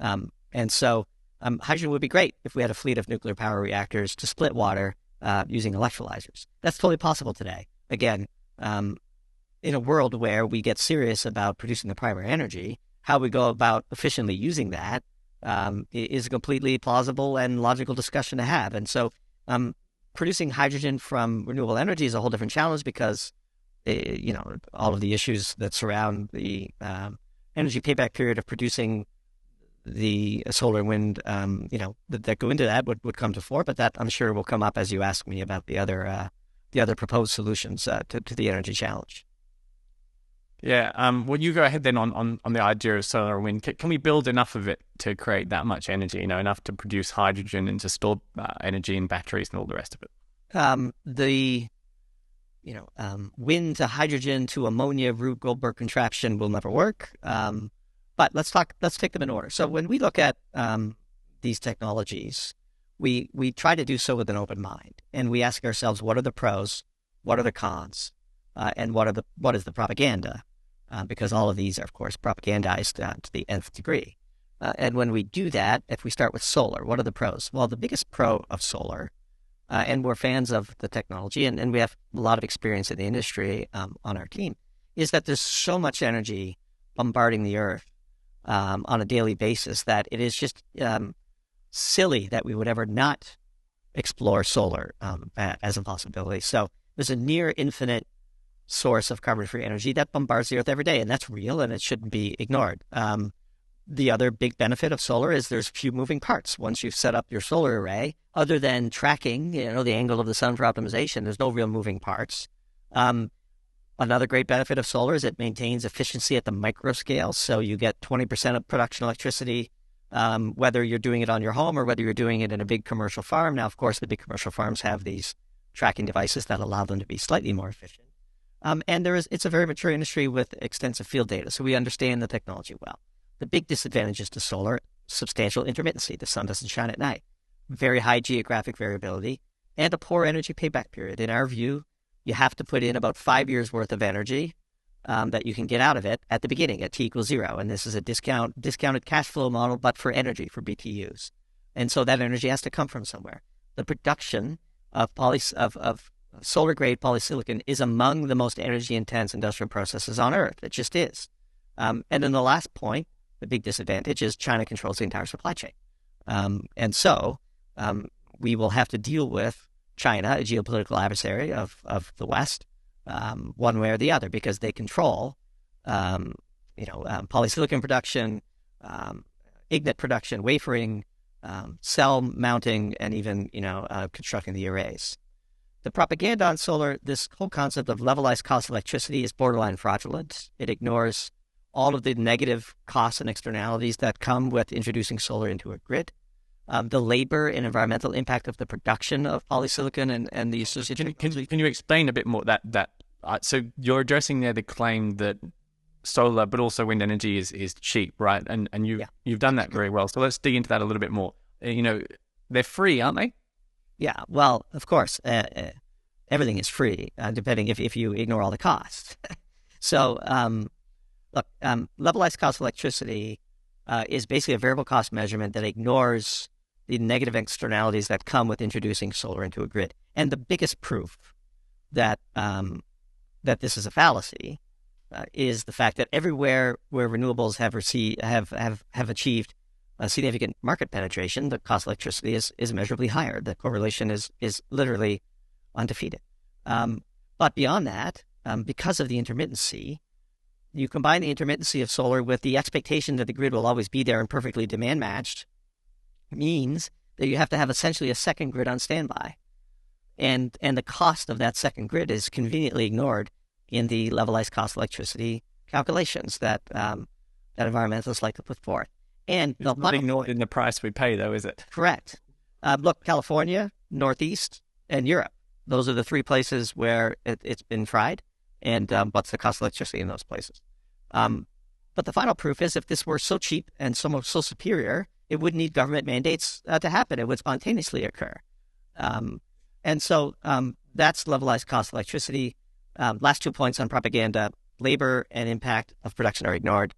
And so hydrogen would be great if we had a fleet of nuclear power reactors to split water using electrolyzers. That's totally possible today. Again, in a world where we get serious about producing the primary energy, how we go about efficiently using that is a completely plausible and logical discussion to have. And so producing hydrogen from renewable energy is a whole different challenge because, all of the issues that surround the energy payback period of producing the solar and wind, that go into that would come to fore. But that, I'm sure, will come up as you ask me about the other proposed solutions to the energy challenge. Yeah. Well, you go ahead then on the idea of solar and wind. Can we build enough of it to create that much energy? Enough to produce hydrogen and to store energy in batteries and all the rest of it. Wind to hydrogen to ammonia Rube Goldberg contraption will never work. But let's take them in order. So when we look at these technologies, we try to do so with an open mind, and we ask ourselves, what are the pros, what are the cons, and what is the propaganda? Because all of these are, of course, propagandized to the nth degree. And when we do that, if we start with solar, what are the pros? Well, the biggest pro of solar, and we're fans of the technology, and we have a lot of experience in the industry on our team, is that there's so much energy bombarding the Earth on a daily basis that it is just silly that we would ever not explore solar as a possibility. So there's a near infinite source of carbon-free energy that bombards the Earth every day, and that's real, and it shouldn't be ignored. The other big benefit of solar is there's few moving parts. Once you've set up your solar array, other than tracking, the angle of the sun for optimization, there's no real moving parts. Another great benefit of solar is it maintains efficiency at the micro scale, so you get 20% of production electricity, whether you're doing it on your home or whether you're doing it in a big commercial farm. Now, of course, the big commercial farms have these tracking devices that allow them to be slightly more efficient. And it's a very mature industry with extensive field data, so we understand the technology well. The big disadvantages to solar: substantial intermittency. The sun doesn't shine at night. Very high geographic variability, and a poor energy payback period. In our view, you have to put in about 5 years worth of energy that you can get out of it at the beginning at t=0. And this is a discounted cash flow model, but for energy, for BTUs. And so that energy has to come from somewhere. The production of solar-grade polysilicon is among the most energy-intense industrial processes on Earth. It just is. And then the last point, the big disadvantage, is China controls the entire supply chain. And so we will have to deal with China, a geopolitical adversary of the West, one way or the other, because they control, polysilicon production, ignite production, wafering, cell mounting, and even, constructing the arrays. The propaganda on solar, this whole concept of levelized cost of electricity, is borderline fraudulent. It ignores all of the negative costs and externalities that come with introducing solar into a grid. The labor and environmental impact of the production of polysilicon and the associated... Can you explain a bit more that so you're addressing there the claim that solar, but also wind energy is cheap, right? And you've done that very well. So let's dig into that a little bit more. They're free, aren't they? Yeah, well, of course, everything is free, depending if you ignore all the costs. So, look, levelized cost of electricity is basically a variable cost measurement that ignores the negative externalities that come with introducing solar into a grid. And the biggest proof that this is a fallacy is the fact that everywhere where renewables have achieved a significant market penetration, the cost of electricity is measurably higher. The correlation is literally undefeated. But beyond that, because of the intermittency, you combine the intermittency of solar with the expectation that the grid will always be there and perfectly demand matched, means that you have to have essentially a second grid on standby. And the cost of that second grid is conveniently ignored in the levelized cost of electricity calculations that environmentalists like to put forth. And it's not ignored in the price we pay, though, is it? Correct. Look, California, Northeast, and Europe. Those are the three places where it's been tried. And what's the cost of electricity in those places? But the final proof is, if this were so cheap and so superior, it wouldn't need government mandates to happen. It would spontaneously occur. And so that's levelized cost of electricity. Last 2 points on propaganda: labor and impact of production are ignored.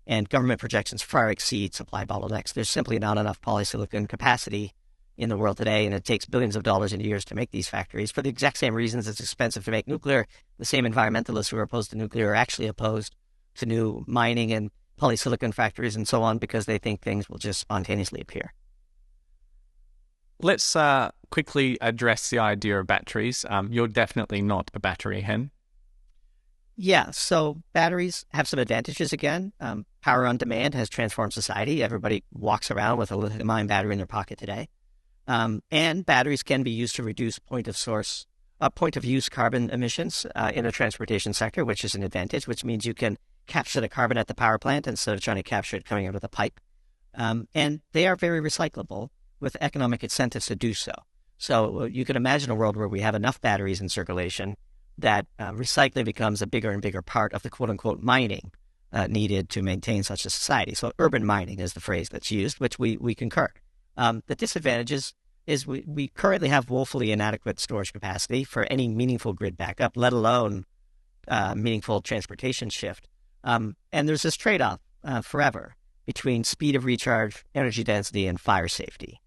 And government projections far exceed supply bottlenecks. There's simply not enough polysilicon capacity in the world today, and it takes billions of dollars in years to make these factories for the exact same reasons it's expensive to make nuclear. The same environmentalists who are opposed to nuclear are actually opposed to new mining and polysilicon factories and so on because they think things will just spontaneously appear. Let's quickly address the idea of batteries. You're definitely not a battery hen. Yeah, so batteries have some advantages again. Power on demand has transformed society. Everybody walks around with a lithium-ion battery in their pocket today. And batteries can be used to reduce point of use carbon emissions in the transportation sector, which is an advantage, which means you can capture the carbon at the power plant instead of trying to capture it coming out of the pipe. And they are very recyclable with economic incentives to do so. So you can imagine a world where we have enough batteries in circulation that recycling becomes a bigger and bigger part of the quote-unquote mining needed to maintain such a society. So urban mining is the phrase that's used, which we concur. The disadvantages is we currently have woefully inadequate storage capacity for any meaningful grid backup, let alone meaningful transportation shift. And there's this trade-off forever between speed of recharge, energy density, and fire safety.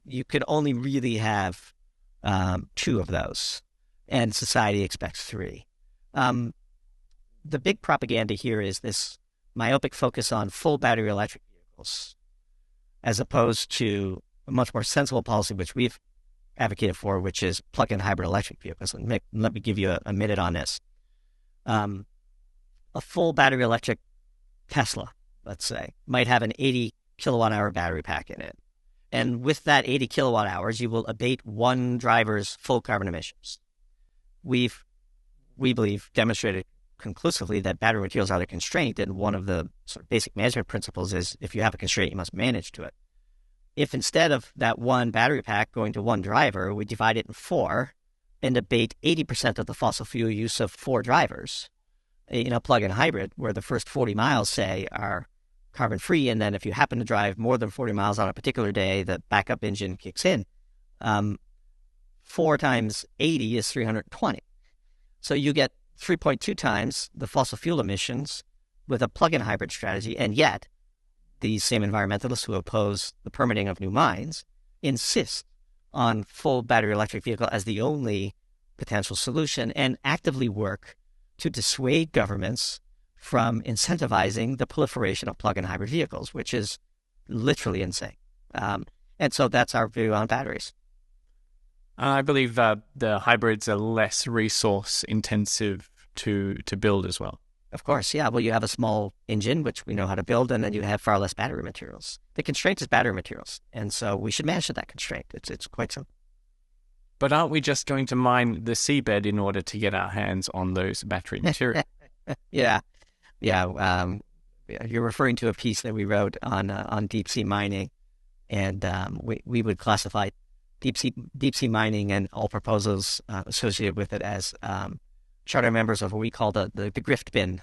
You could only really have two of those, and society expects three. The big propaganda here is this myopic focus on full battery electric vehicles, as opposed to a much more sensible policy, which we've advocated for, which is plug-in hybrid electric vehicles. And let me give you a minute on this. A full battery electric Tesla, let's say, might have an 80 kilowatt hour battery pack in it. And with that 80 kilowatt hours, you will abate one driver's full carbon emissions. We believe, demonstrated conclusively that battery materials are the constraint, and one of the sort of basic management principles is if you have a constraint, you must manage to it. If instead of that one battery pack going to one driver, we divide it in four and abate 80% of the fossil fuel use of four drivers, in a plug-in hybrid, where the first 40 miles, say, are carbon-free, and then if you happen to drive more than 40 miles on a particular day, the backup engine kicks in. 4 times 80 is 320. So you get 3.2 times the fossil fuel emissions with a plug-in hybrid strategy, and yet these same environmentalists who oppose the permitting of new mines insist on full battery electric vehicle as the only potential solution and actively work to dissuade governments from incentivizing the proliferation of plug-in hybrid vehicles, which is literally insane. And so that's our view on batteries. I believe the hybrids are less resource intensive to build as well. Of course, yeah. Well, you have a small engine, which we know how to build, and then you have far less battery materials. The constraint is battery materials, and so we should manage that constraint. It's quite simple. But aren't we just going to mine the seabed in order to get our hands on those battery materials? Yeah. You're referring to a piece that we wrote on deep sea mining, and we would classify deep sea mining and all proposals associated with it as charter members of what we call the grift bin.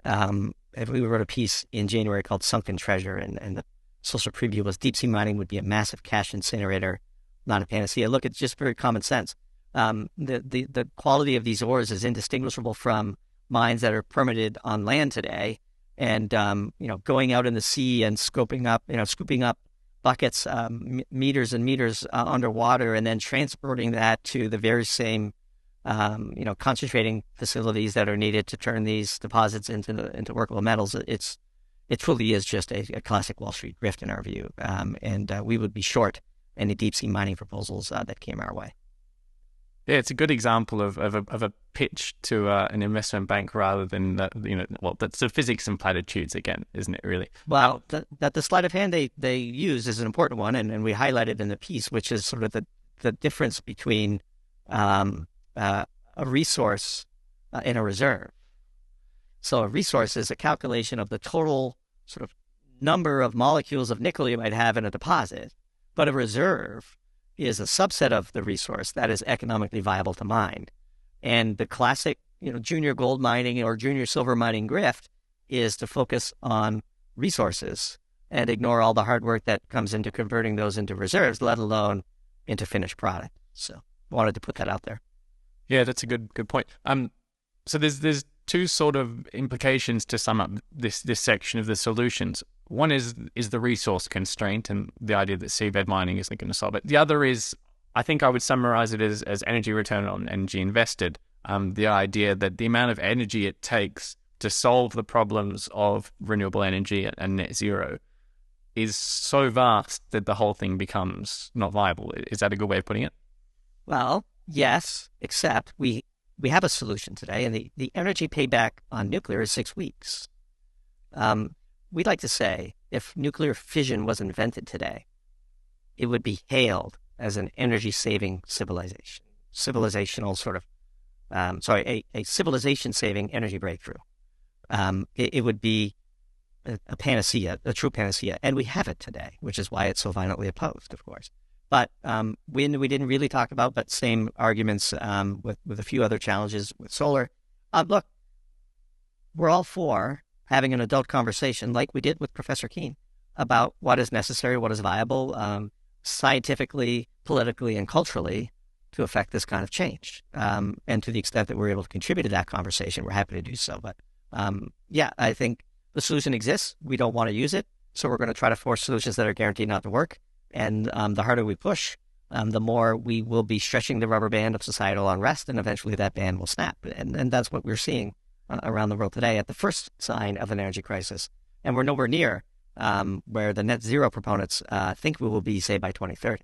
We wrote a piece in January called Sunken Treasure, and the social preview was deep sea mining would be a massive cash incinerator, not a panacea. Look, it's just very common sense. The quality of these ores is indistinguishable from mines that are permitted on land today, and going out in the sea and scooping up buckets, meters and meters underwater, and then transporting that to the very same concentrating facilities that are needed to turn these deposits into workable metals. It truly is just a classic Wall Street grift in our view, and we would be short any deep sea mining proposals that came our way. Yeah, it's a good example of a pitch to an investment bank rather than that's the physics and platitudes again, isn't it? Really. Well, the sleight of hand they use is an important one, and we highlighted in the piece, which is sort of the difference between a resource and a reserve. So a resource is a calculation of the total sort of number of molecules of nickel you might have in a deposit, but a reserve is a subset of the resource that is economically viable to mine. And the classic, junior gold mining or junior silver mining grift is to focus on resources and ignore all the hard work that comes into converting those into reserves, let alone into finished product. So wanted to put that out there. Yeah, that's a good point. So there's two sort of implications to sum up this section of the solutions. One is the resource constraint and the idea that seabed mining isn't going to solve it. The other is, I think I would summarize it as energy return on energy invested. The idea that the amount of energy it takes to solve the problems of renewable energy and net zero is so vast that the whole thing becomes not viable. Is that a good way of putting it? Well, yes, except we have a solution today, and the energy payback on nuclear is 6 weeks. We'd like to say if nuclear fission was invented today, it would be hailed as an energy-saving civilizational sort of, a civilization-saving energy breakthrough. It would be a panacea, a true panacea, and we have it today, which is why it's so violently opposed, of course. But wind we didn't really talk about, but same arguments with a few other challenges with solar. Look, we're all for having an adult conversation like we did with Professor Keene about what is necessary, what is viable, scientifically, politically, and culturally to affect this kind of change. And to the extent that we're able to contribute to that conversation, we're happy to do so. But yeah, I think the solution exists. We don't want to use it. So we're going to try to force solutions that are guaranteed not to work. And the harder we push, the more we will be stretching the rubber band of societal unrest, and eventually that band will snap. And that's what we're seeing around the world today at the first sign of an energy crisis. And we're nowhere near where the net zero proponents think we will be, say, by 2030.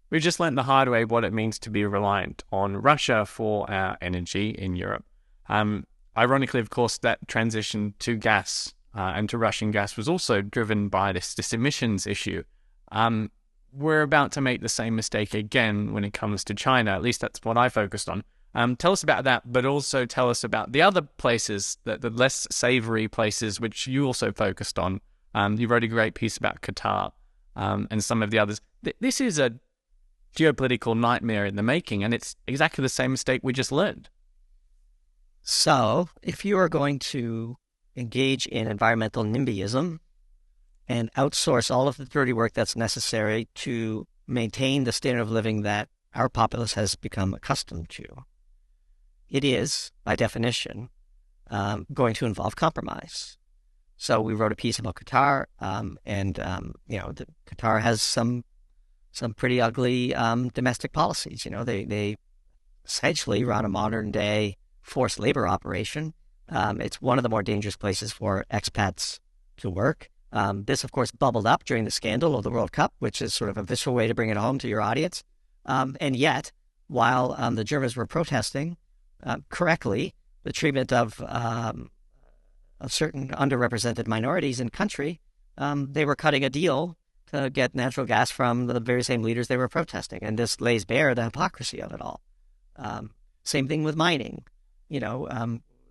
We've just learned the hard way what it means to be reliant on Russia for our energy in Europe. Ironically, of course, that transition to gas and to Russian gas was also driven by this emissions issue. We're about to make the same mistake again when it comes to China. At least that's what I focused on. Tell us about that, but also tell us about the other places, the less savory places, which you also focused on. You wrote a great piece about Qatar and some of the others. This is a geopolitical nightmare in the making, and it's exactly the same mistake we just learned. So if you are going to engage in environmental NIMBYism and outsource all of the dirty work that's necessary to maintain the standard of living that our populace has become accustomed to, it is, by definition, going to involve compromise. So we wrote a piece about Qatar, and Qatar has some pretty ugly domestic policies. They essentially run a modern day forced labor operation. It's one of the more dangerous places for expats to work. This, of course, bubbled up during the scandal of the World Cup, which is sort of a visceral way to bring it home to your audience. And yet, while the Germans were protesting correctly the treatment of certain underrepresented minorities in country, they were cutting a deal to get natural gas from the very same leaders they were protesting. And this lays bare the hypocrisy of it all. Same thing with mining.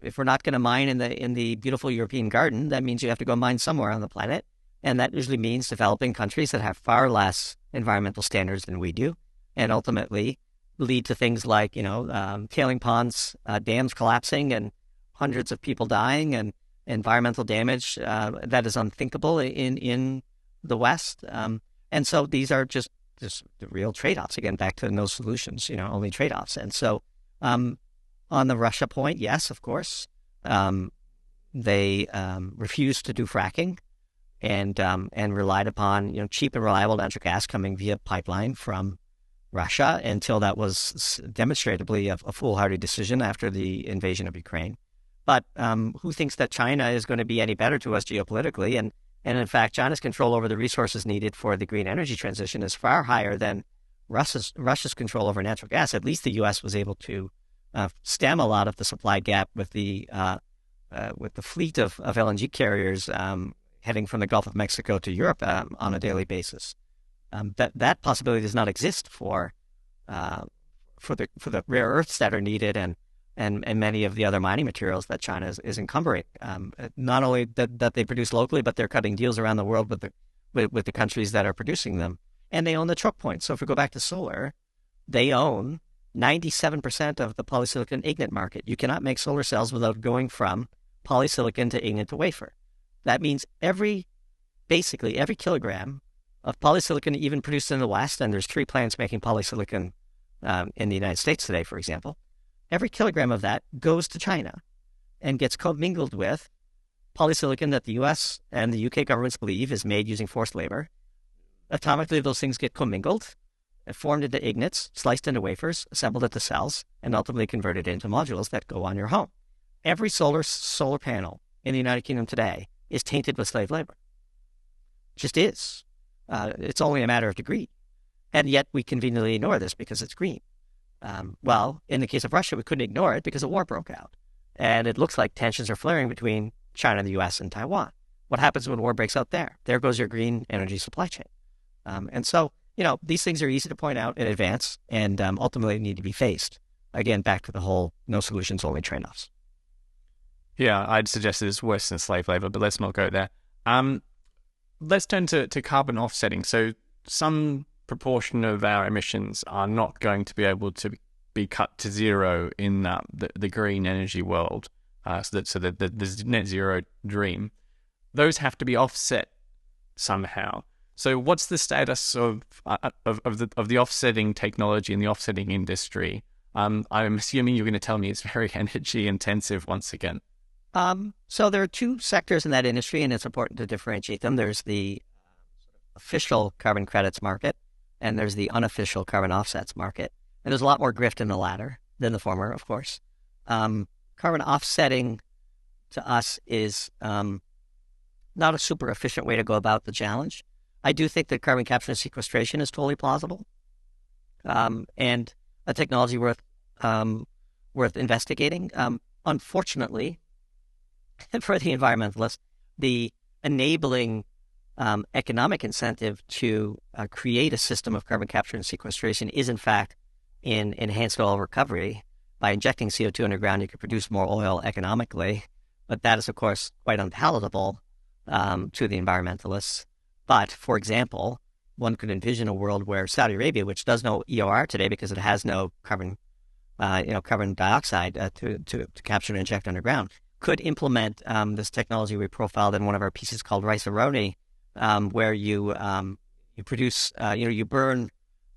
If we're not going to mine in the beautiful European garden, that means you have to go mine somewhere on the planet. And that usually means developing countries that have far less environmental standards than we do, and ultimately lead to things like, tailing ponds, dams collapsing, and hundreds of people dying, and environmental damage that is unthinkable in the West. And so these are just the real trade-offs. Again, back to no solutions, only trade-offs. And so on the Russia point, yes, of course, they refused to do fracking and relied upon cheap and reliable natural gas coming via pipeline from Russia until that was demonstrably a foolhardy decision after the invasion of Ukraine. But who thinks that China is going to be any better to us geopolitically? And in fact, China's control over the resources needed for the green energy transition is far higher than Russia's control over natural gas. At least the U.S. was able to stem a lot of the supply gap with the fleet of LNG carriers heading from the Gulf of Mexico to Europe on a daily basis. That possibility does not exist for the rare earths that are needed and many of the other mining materials that China is encumbering. Not only that they produce locally, but they're cutting deals around the world with the countries that are producing them, and they own the choke points. So if we go back to solar, they own 97% of the polysilicon ignite market. You cannot make solar cells without going from polysilicon to ignite to wafer. That means basically every kilogram of polysilicon even produced in the West, and there's 3 plants making polysilicon in the United States today, for example, every kilogram of that goes to China and gets commingled with polysilicon that the US and the UK governments believe is made using forced labor. Atomically, those things get commingled, formed into ignits, sliced into wafers, assembled into cells, and ultimately converted into modules that go on your home. Every solar panel in the United Kingdom today is tainted with slave labor. Just is. It's only a matter of degree. And yet we conveniently ignore this because it's green. Well, in the case of Russia, we couldn't ignore it because a war broke out. And it looks like tensions are flaring between China, the US, and Taiwan. What happens when war breaks out there? There goes your green energy supply chain. And so, these things are easy to point out in advance and ultimately need to be faced. Again, back to the whole no solutions, only trade-offs. Yeah, I'd suggest it's worse than slave labor, but let's not go there. Let's turn to carbon offsetting. So some proportion of our emissions are not going to be able to be cut to zero in the green energy world. So that the net zero dream, those have to be offset somehow. So what's the status of the offsetting technology and the offsetting industry? I'm assuming you're going to tell me it's very energy intensive once again. So there are two sectors in that industry, and it's important to differentiate them. There's the official carbon credits market, and there's the unofficial carbon offsets market. And there's a lot more grift in the latter than the former, of course. Carbon offsetting to us is not a super efficient way to go about the challenge. I do think that carbon capture and sequestration is totally plausible, and a technology worth investigating. Unfortunately, for the environmentalists, the enabling economic incentive to create a system of carbon capture and sequestration is, in fact, in enhanced oil recovery. By injecting CO2 underground, you can produce more oil economically, but that is, of course, quite unpalatable to the environmentalists. But, for example, one could envision a world where Saudi Arabia, which does no EOR today because it has no carbon dioxide to capture and inject underground, could implement this technology we profiled in one of our pieces called Rice-A-Roni, where you produce, you burn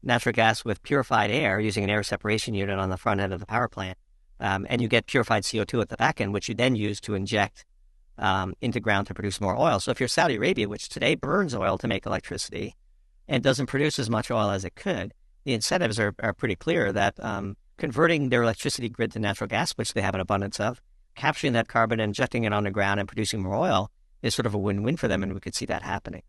natural gas with purified air using an air separation unit on the front end of the power plant, and you get purified CO2 at the back end, which you then use to inject into ground to produce more oil. So if you're Saudi Arabia, which today burns oil to make electricity and doesn't produce as much oil as it could, the incentives are pretty clear that converting their electricity grid to natural gas, which they have an abundance of, capturing that carbon, injecting it underground, and producing more oil is sort of a win-win for them, and we could see that happening.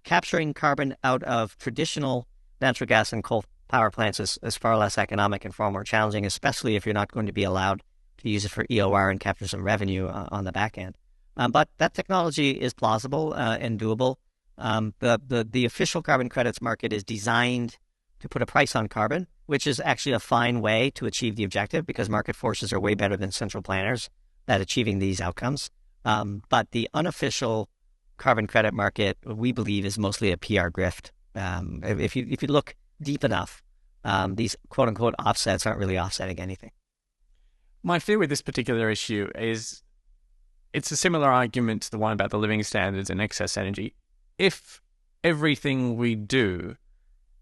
Capturing carbon out of traditional natural gas and coal power plants is far less economic and far more challenging, especially if you're not going to be allowed to use it for EOR and capture some revenue on the back end. But that technology is plausible and doable. The official carbon credits market is designed to put a price on carbon, which is actually a fine way to achieve the objective because market forces are way better than central planners at achieving these outcomes. But the unofficial carbon credit market, we believe, is mostly a PR grift. If you look deep enough, these quote-unquote offsets aren't really offsetting anything. My fear with this particular issue is it's a similar argument to the one about the living standards and excess energy. If everything we do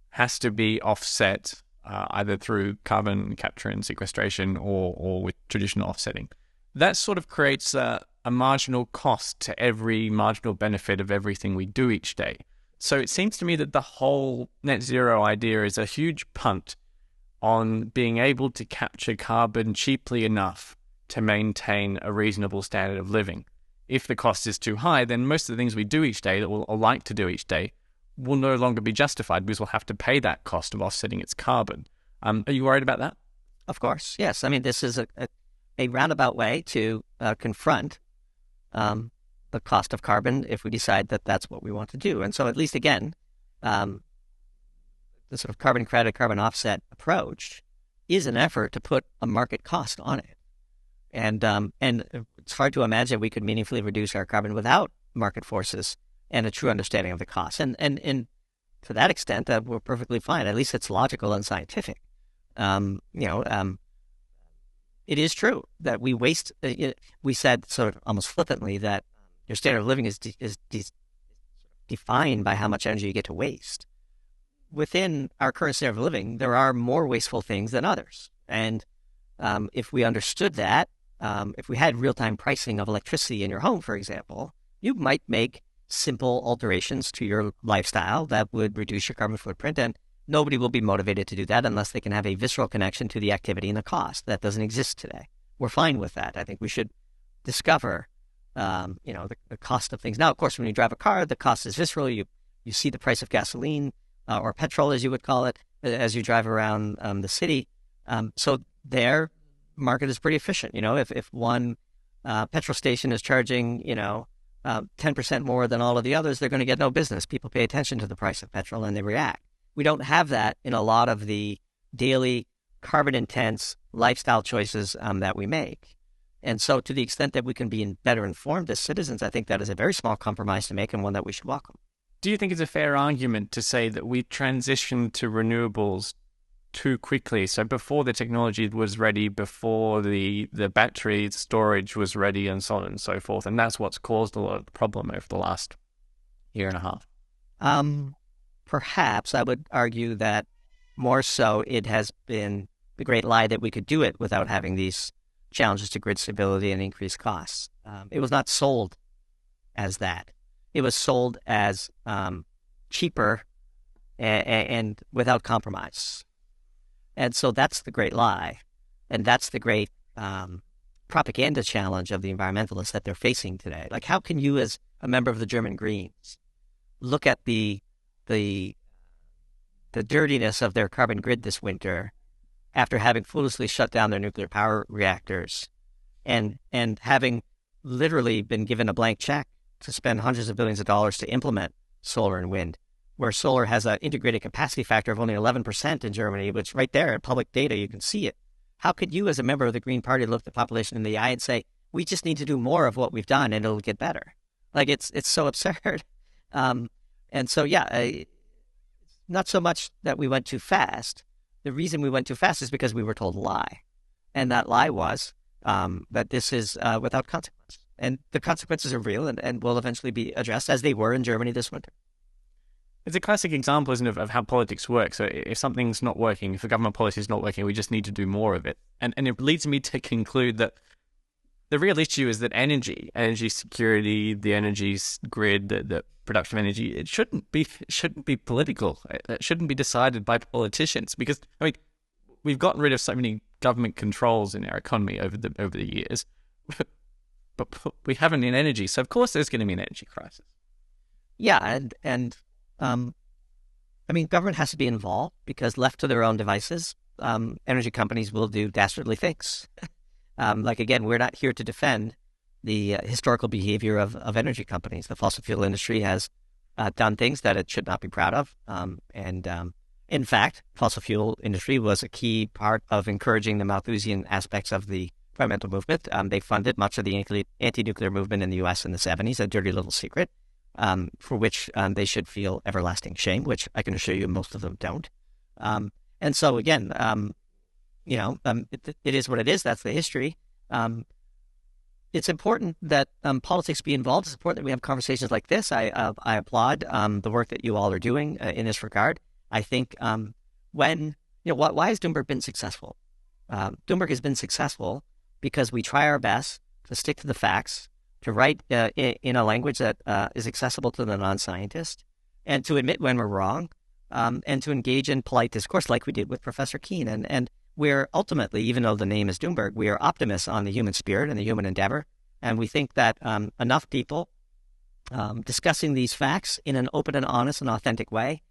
has to be offset either through carbon capture and sequestration or with traditional offsetting, that sort of creates a marginal cost to every marginal benefit of everything we do each day. So it seems to me that the whole net zero idea is a huge punt on being able to capture carbon cheaply enough to maintain a reasonable standard of living. If the cost is too high, then most of the things we do each day that we'll like to do each day will no longer be justified because we'll have to pay that cost of offsetting its carbon. Are you worried about that? Of course, yes. I mean, this is a roundabout way to confront the cost of carbon if we decide that that's what we want to do. And so at least, again, the sort of carbon credit, carbon offset approach is an effort to put a market cost on it. And it's hard to imagine we could meaningfully reduce our carbon without market forces and a true understanding of the cost. And to that extent, we're perfectly fine. At least it's logical and scientific. It is true that we waste. We said sort of almost flippantly that your standard of living is defined by how much energy you get to waste. Within our current standard of living, there are more wasteful things than others. And if we understood that, if we had real-time pricing of electricity in your home, for example, you might make simple alterations to your lifestyle that would reduce your carbon footprint, and nobody will be motivated to do that unless they can have a visceral connection to the activity and the cost. That doesn't exist today. We're fine with that. I think we should discover, the cost of things. Now, of course, when you drive a car, the cost is visceral. You see the price of gasoline or petrol, as you would call it, as you drive around the city. So their market is pretty efficient. If one petrol station is charging, 10% more than all of the others, they're going to get no business. People pay attention to the price of petrol and they react. We don't have that in a lot of the daily carbon-intense lifestyle choices that we make. And so to the extent that we can be better informed as citizens, I think that is a very small compromise to make and one that we should welcome. Do you think it's a fair argument to say that we transitioned to renewables too quickly? So before the technology was ready, before the battery storage was ready, and so on and so forth, and that's what's caused a lot of the problem over the last year and a half? Perhaps I would argue that more so it has been the great lie that we could do it without having these challenges to grid stability and increased costs. It was not sold as that. It was sold as cheaper and without compromise. And so that's the great lie. And that's the great propaganda challenge of the environmentalists that they're facing today. Like, how can you, as a member of the German Greens, look at the dirtiness of their carbon grid this winter after having foolishly shut down their nuclear power reactors and having literally been given a blank check to spend hundreds of billions of dollars to implement solar and wind, where solar has an integrated capacity factor of only 11% in Germany, which right there in public data, you can see it. How could you, as a member of the Green Party, look the population in the eye and say, we just need to do more of what we've done and it'll get better? Like, it's so absurd. And so, not so much that we went too fast. The reason we went too fast is because we were told a lie. And that lie was that this is without consequence. And the consequences are real and will eventually be addressed, as they were in Germany this winter. It's a classic example, isn't it, of how politics work. So if something's not working, if the government policy is not working, we just need to do more of it. And it leads me to conclude that the real issue is that energy security, the energy grid, the production of energy, it shouldn't be political. It shouldn't be decided by politicians, because we've gotten rid of so many government controls in our economy over the years, but we haven't in energy. So of course there's going to be an energy crisis. Yeah, and government has to be involved, because left to their own devices, energy companies will do dastardly things. Again, we're not here to defend the historical behavior of energy companies. The fossil fuel industry has done things that it should not be proud of. In fact, fossil fuel industry was a key part of encouraging the Malthusian aspects of the environmental movement. They funded much of the anti-nuclear movement in the U.S. in the 70s, a dirty little secret, for which they should feel everlasting shame, which I can assure you most of them don't. And so, again, it is what it is. That's the history. It's important that politics be involved. It's important that we have conversations like this. I applaud the work that you all are doing in this regard. I think why has Doomberg been successful? Doomberg has been successful because we try our best to stick to the facts, to write in a language that is accessible to the non-scientist, and to admit when we're wrong, and to engage in polite discourse like we did with Professor Keene. And we're ultimately, even though the name is Doomberg, we are optimists on the human spirit and the human endeavor. And we think that enough people discussing these facts in an open and honest and authentic way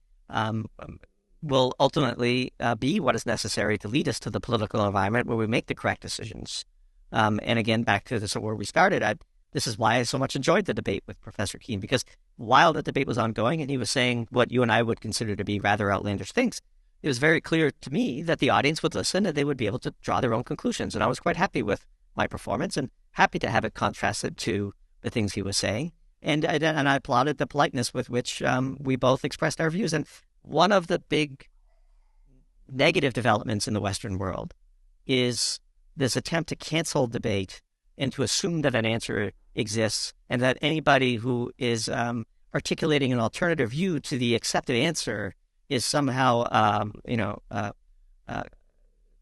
will ultimately be what is necessary to lead us to the political environment where we make the correct decisions. And again, back to this where we started, this is why I so much enjoyed the debate with Professor Keene, because while the debate was ongoing and he was saying what you and I would consider to be rather outlandish things, it was very clear to me that the audience would listen and they would be able to draw their own conclusions. And I was quite happy with my performance and happy to have it contrasted to the things he was saying. And I applauded the politeness with which we both expressed our views. And one of the big negative developments in the Western world is this attempt to cancel debate and to assume that an answer exists, and that anybody who is articulating an alternative view to the accepted answer is somehow,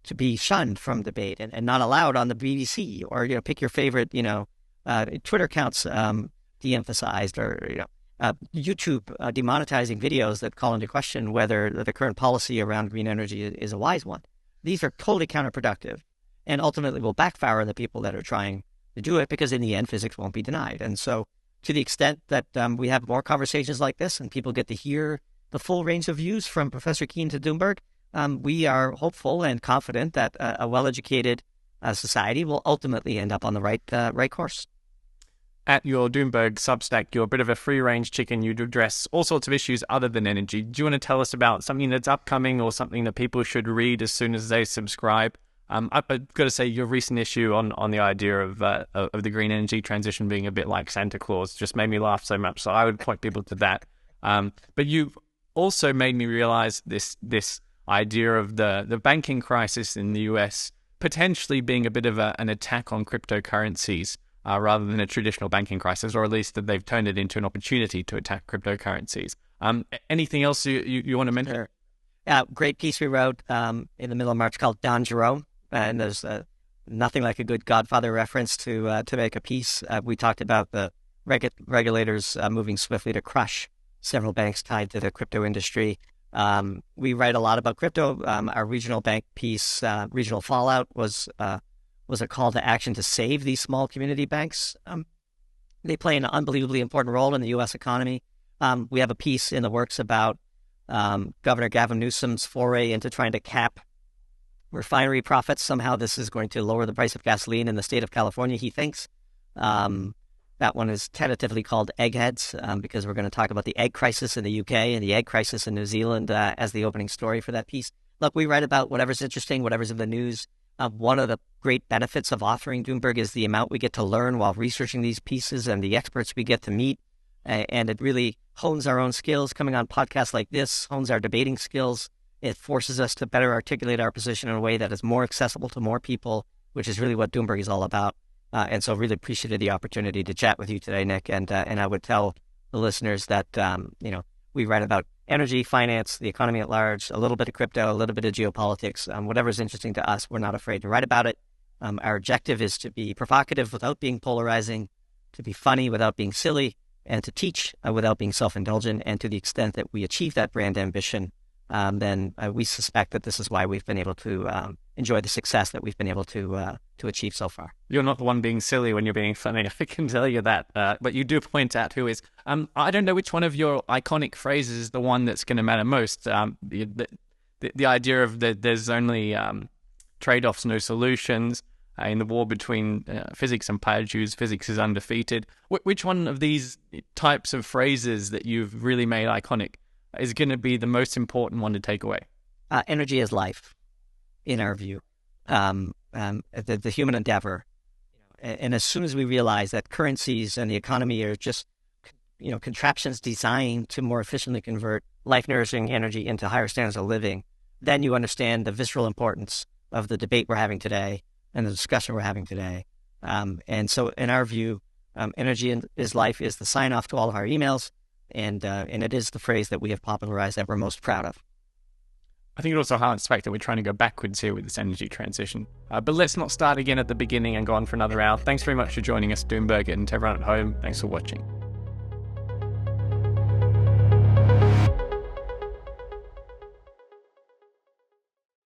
to be shunned from debate and not allowed on the BBC, or pick your favorite Twitter accounts de-emphasized, or YouTube demonetizing videos that call into question whether the current policy around green energy is a wise one. These are totally counterproductive and ultimately will backfire on the people that are trying to do it, because in the end, physics won't be denied. And so to the extent that we have more conversations like this and people get to hear the full range of views from Professor Keene to Doomberg, we are hopeful and confident that a well-educated society will ultimately end up on the right course. At your Doomberg Substack, you're a bit of a free-range chicken. You address all sorts of issues other than energy. Do you want to tell us about something that's upcoming or something that people should read as soon as they subscribe? I've got to say, your recent issue on the idea of the green energy transition being a bit like Santa Claus just made me laugh so much. So I would point people to that. But you've also made me realize this idea of the banking crisis in the US potentially being a bit of an attack on cryptocurrencies rather than a traditional banking crisis, or at least that they've turned it into an opportunity to attack cryptocurrencies. Anything else you want to mention? Sure. Great piece we wrote in the middle of March called Don Jerome. And there's nothing like a good Godfather reference to make a piece. We talked about the regulators moving swiftly to crush several banks tied to the crypto industry. We write a lot about crypto. Our regional bank piece, Regional Fallout, was a call to action to save these small community banks. They play an unbelievably important role in the U.S. economy. We have a piece in the works about Governor Gavin Newsom's foray into trying to cap refinery profits. Somehow this is going to lower the price of gasoline in the state of California, he thinks. That one is tentatively called Eggheads, because we're going to talk about the egg crisis in the UK and the egg crisis in New Zealand as the opening story for that piece. Look, we write about whatever's interesting, whatever's in the news. One of the great benefits of authoring Doomberg is the amount we get to learn while researching these pieces and the experts we get to meet. And it really hones our own skills. Coming on podcasts like this hones our debating skills. It forces us to better articulate our position in a way that is more accessible to more people, which is really what Doomberg is all about. And so really appreciated the opportunity to chat with you today, Nick. And I would tell the listeners that, we write about energy, finance, the economy at large, a little bit of crypto, a little bit of geopolitics, whatever's interesting to us, we're not afraid to write about it. Our objective is to be provocative without being polarizing, to be funny without being silly, and to teach without being self-indulgent. And to the extent that we achieve that brand ambition, then we suspect that this is why we've been able to enjoy the success that we've been able to achieve so far. You're not the one being silly when you're being funny, I can tell you that. But you do point out who is. I don't know which one of your iconic phrases is the one that's going to matter most. The idea of that there's only trade-offs, no solutions. In the war between physics and Paiju's, physics is undefeated. Which one of these types of phrases that you've really made iconic is going to be the most important one to take away? Energy is life, in our view. The human endeavor. And as soon as we realize that currencies and the economy are just, contraptions designed to more efficiently convert life-nourishing energy into higher standards of living, then you understand the visceral importance of the debate we're having today and the discussion we're having today. And so in our view, energy is life is the sign-off to all of our emails, and it is the phrase that we have popularized that we're most proud of. I think it also highlights the fact that we're trying to go backwards here with this energy transition. But let's not start again at the beginning and go on for another hour. Thanks very much for joining us, Doomberg, and to everyone at home, thanks for watching.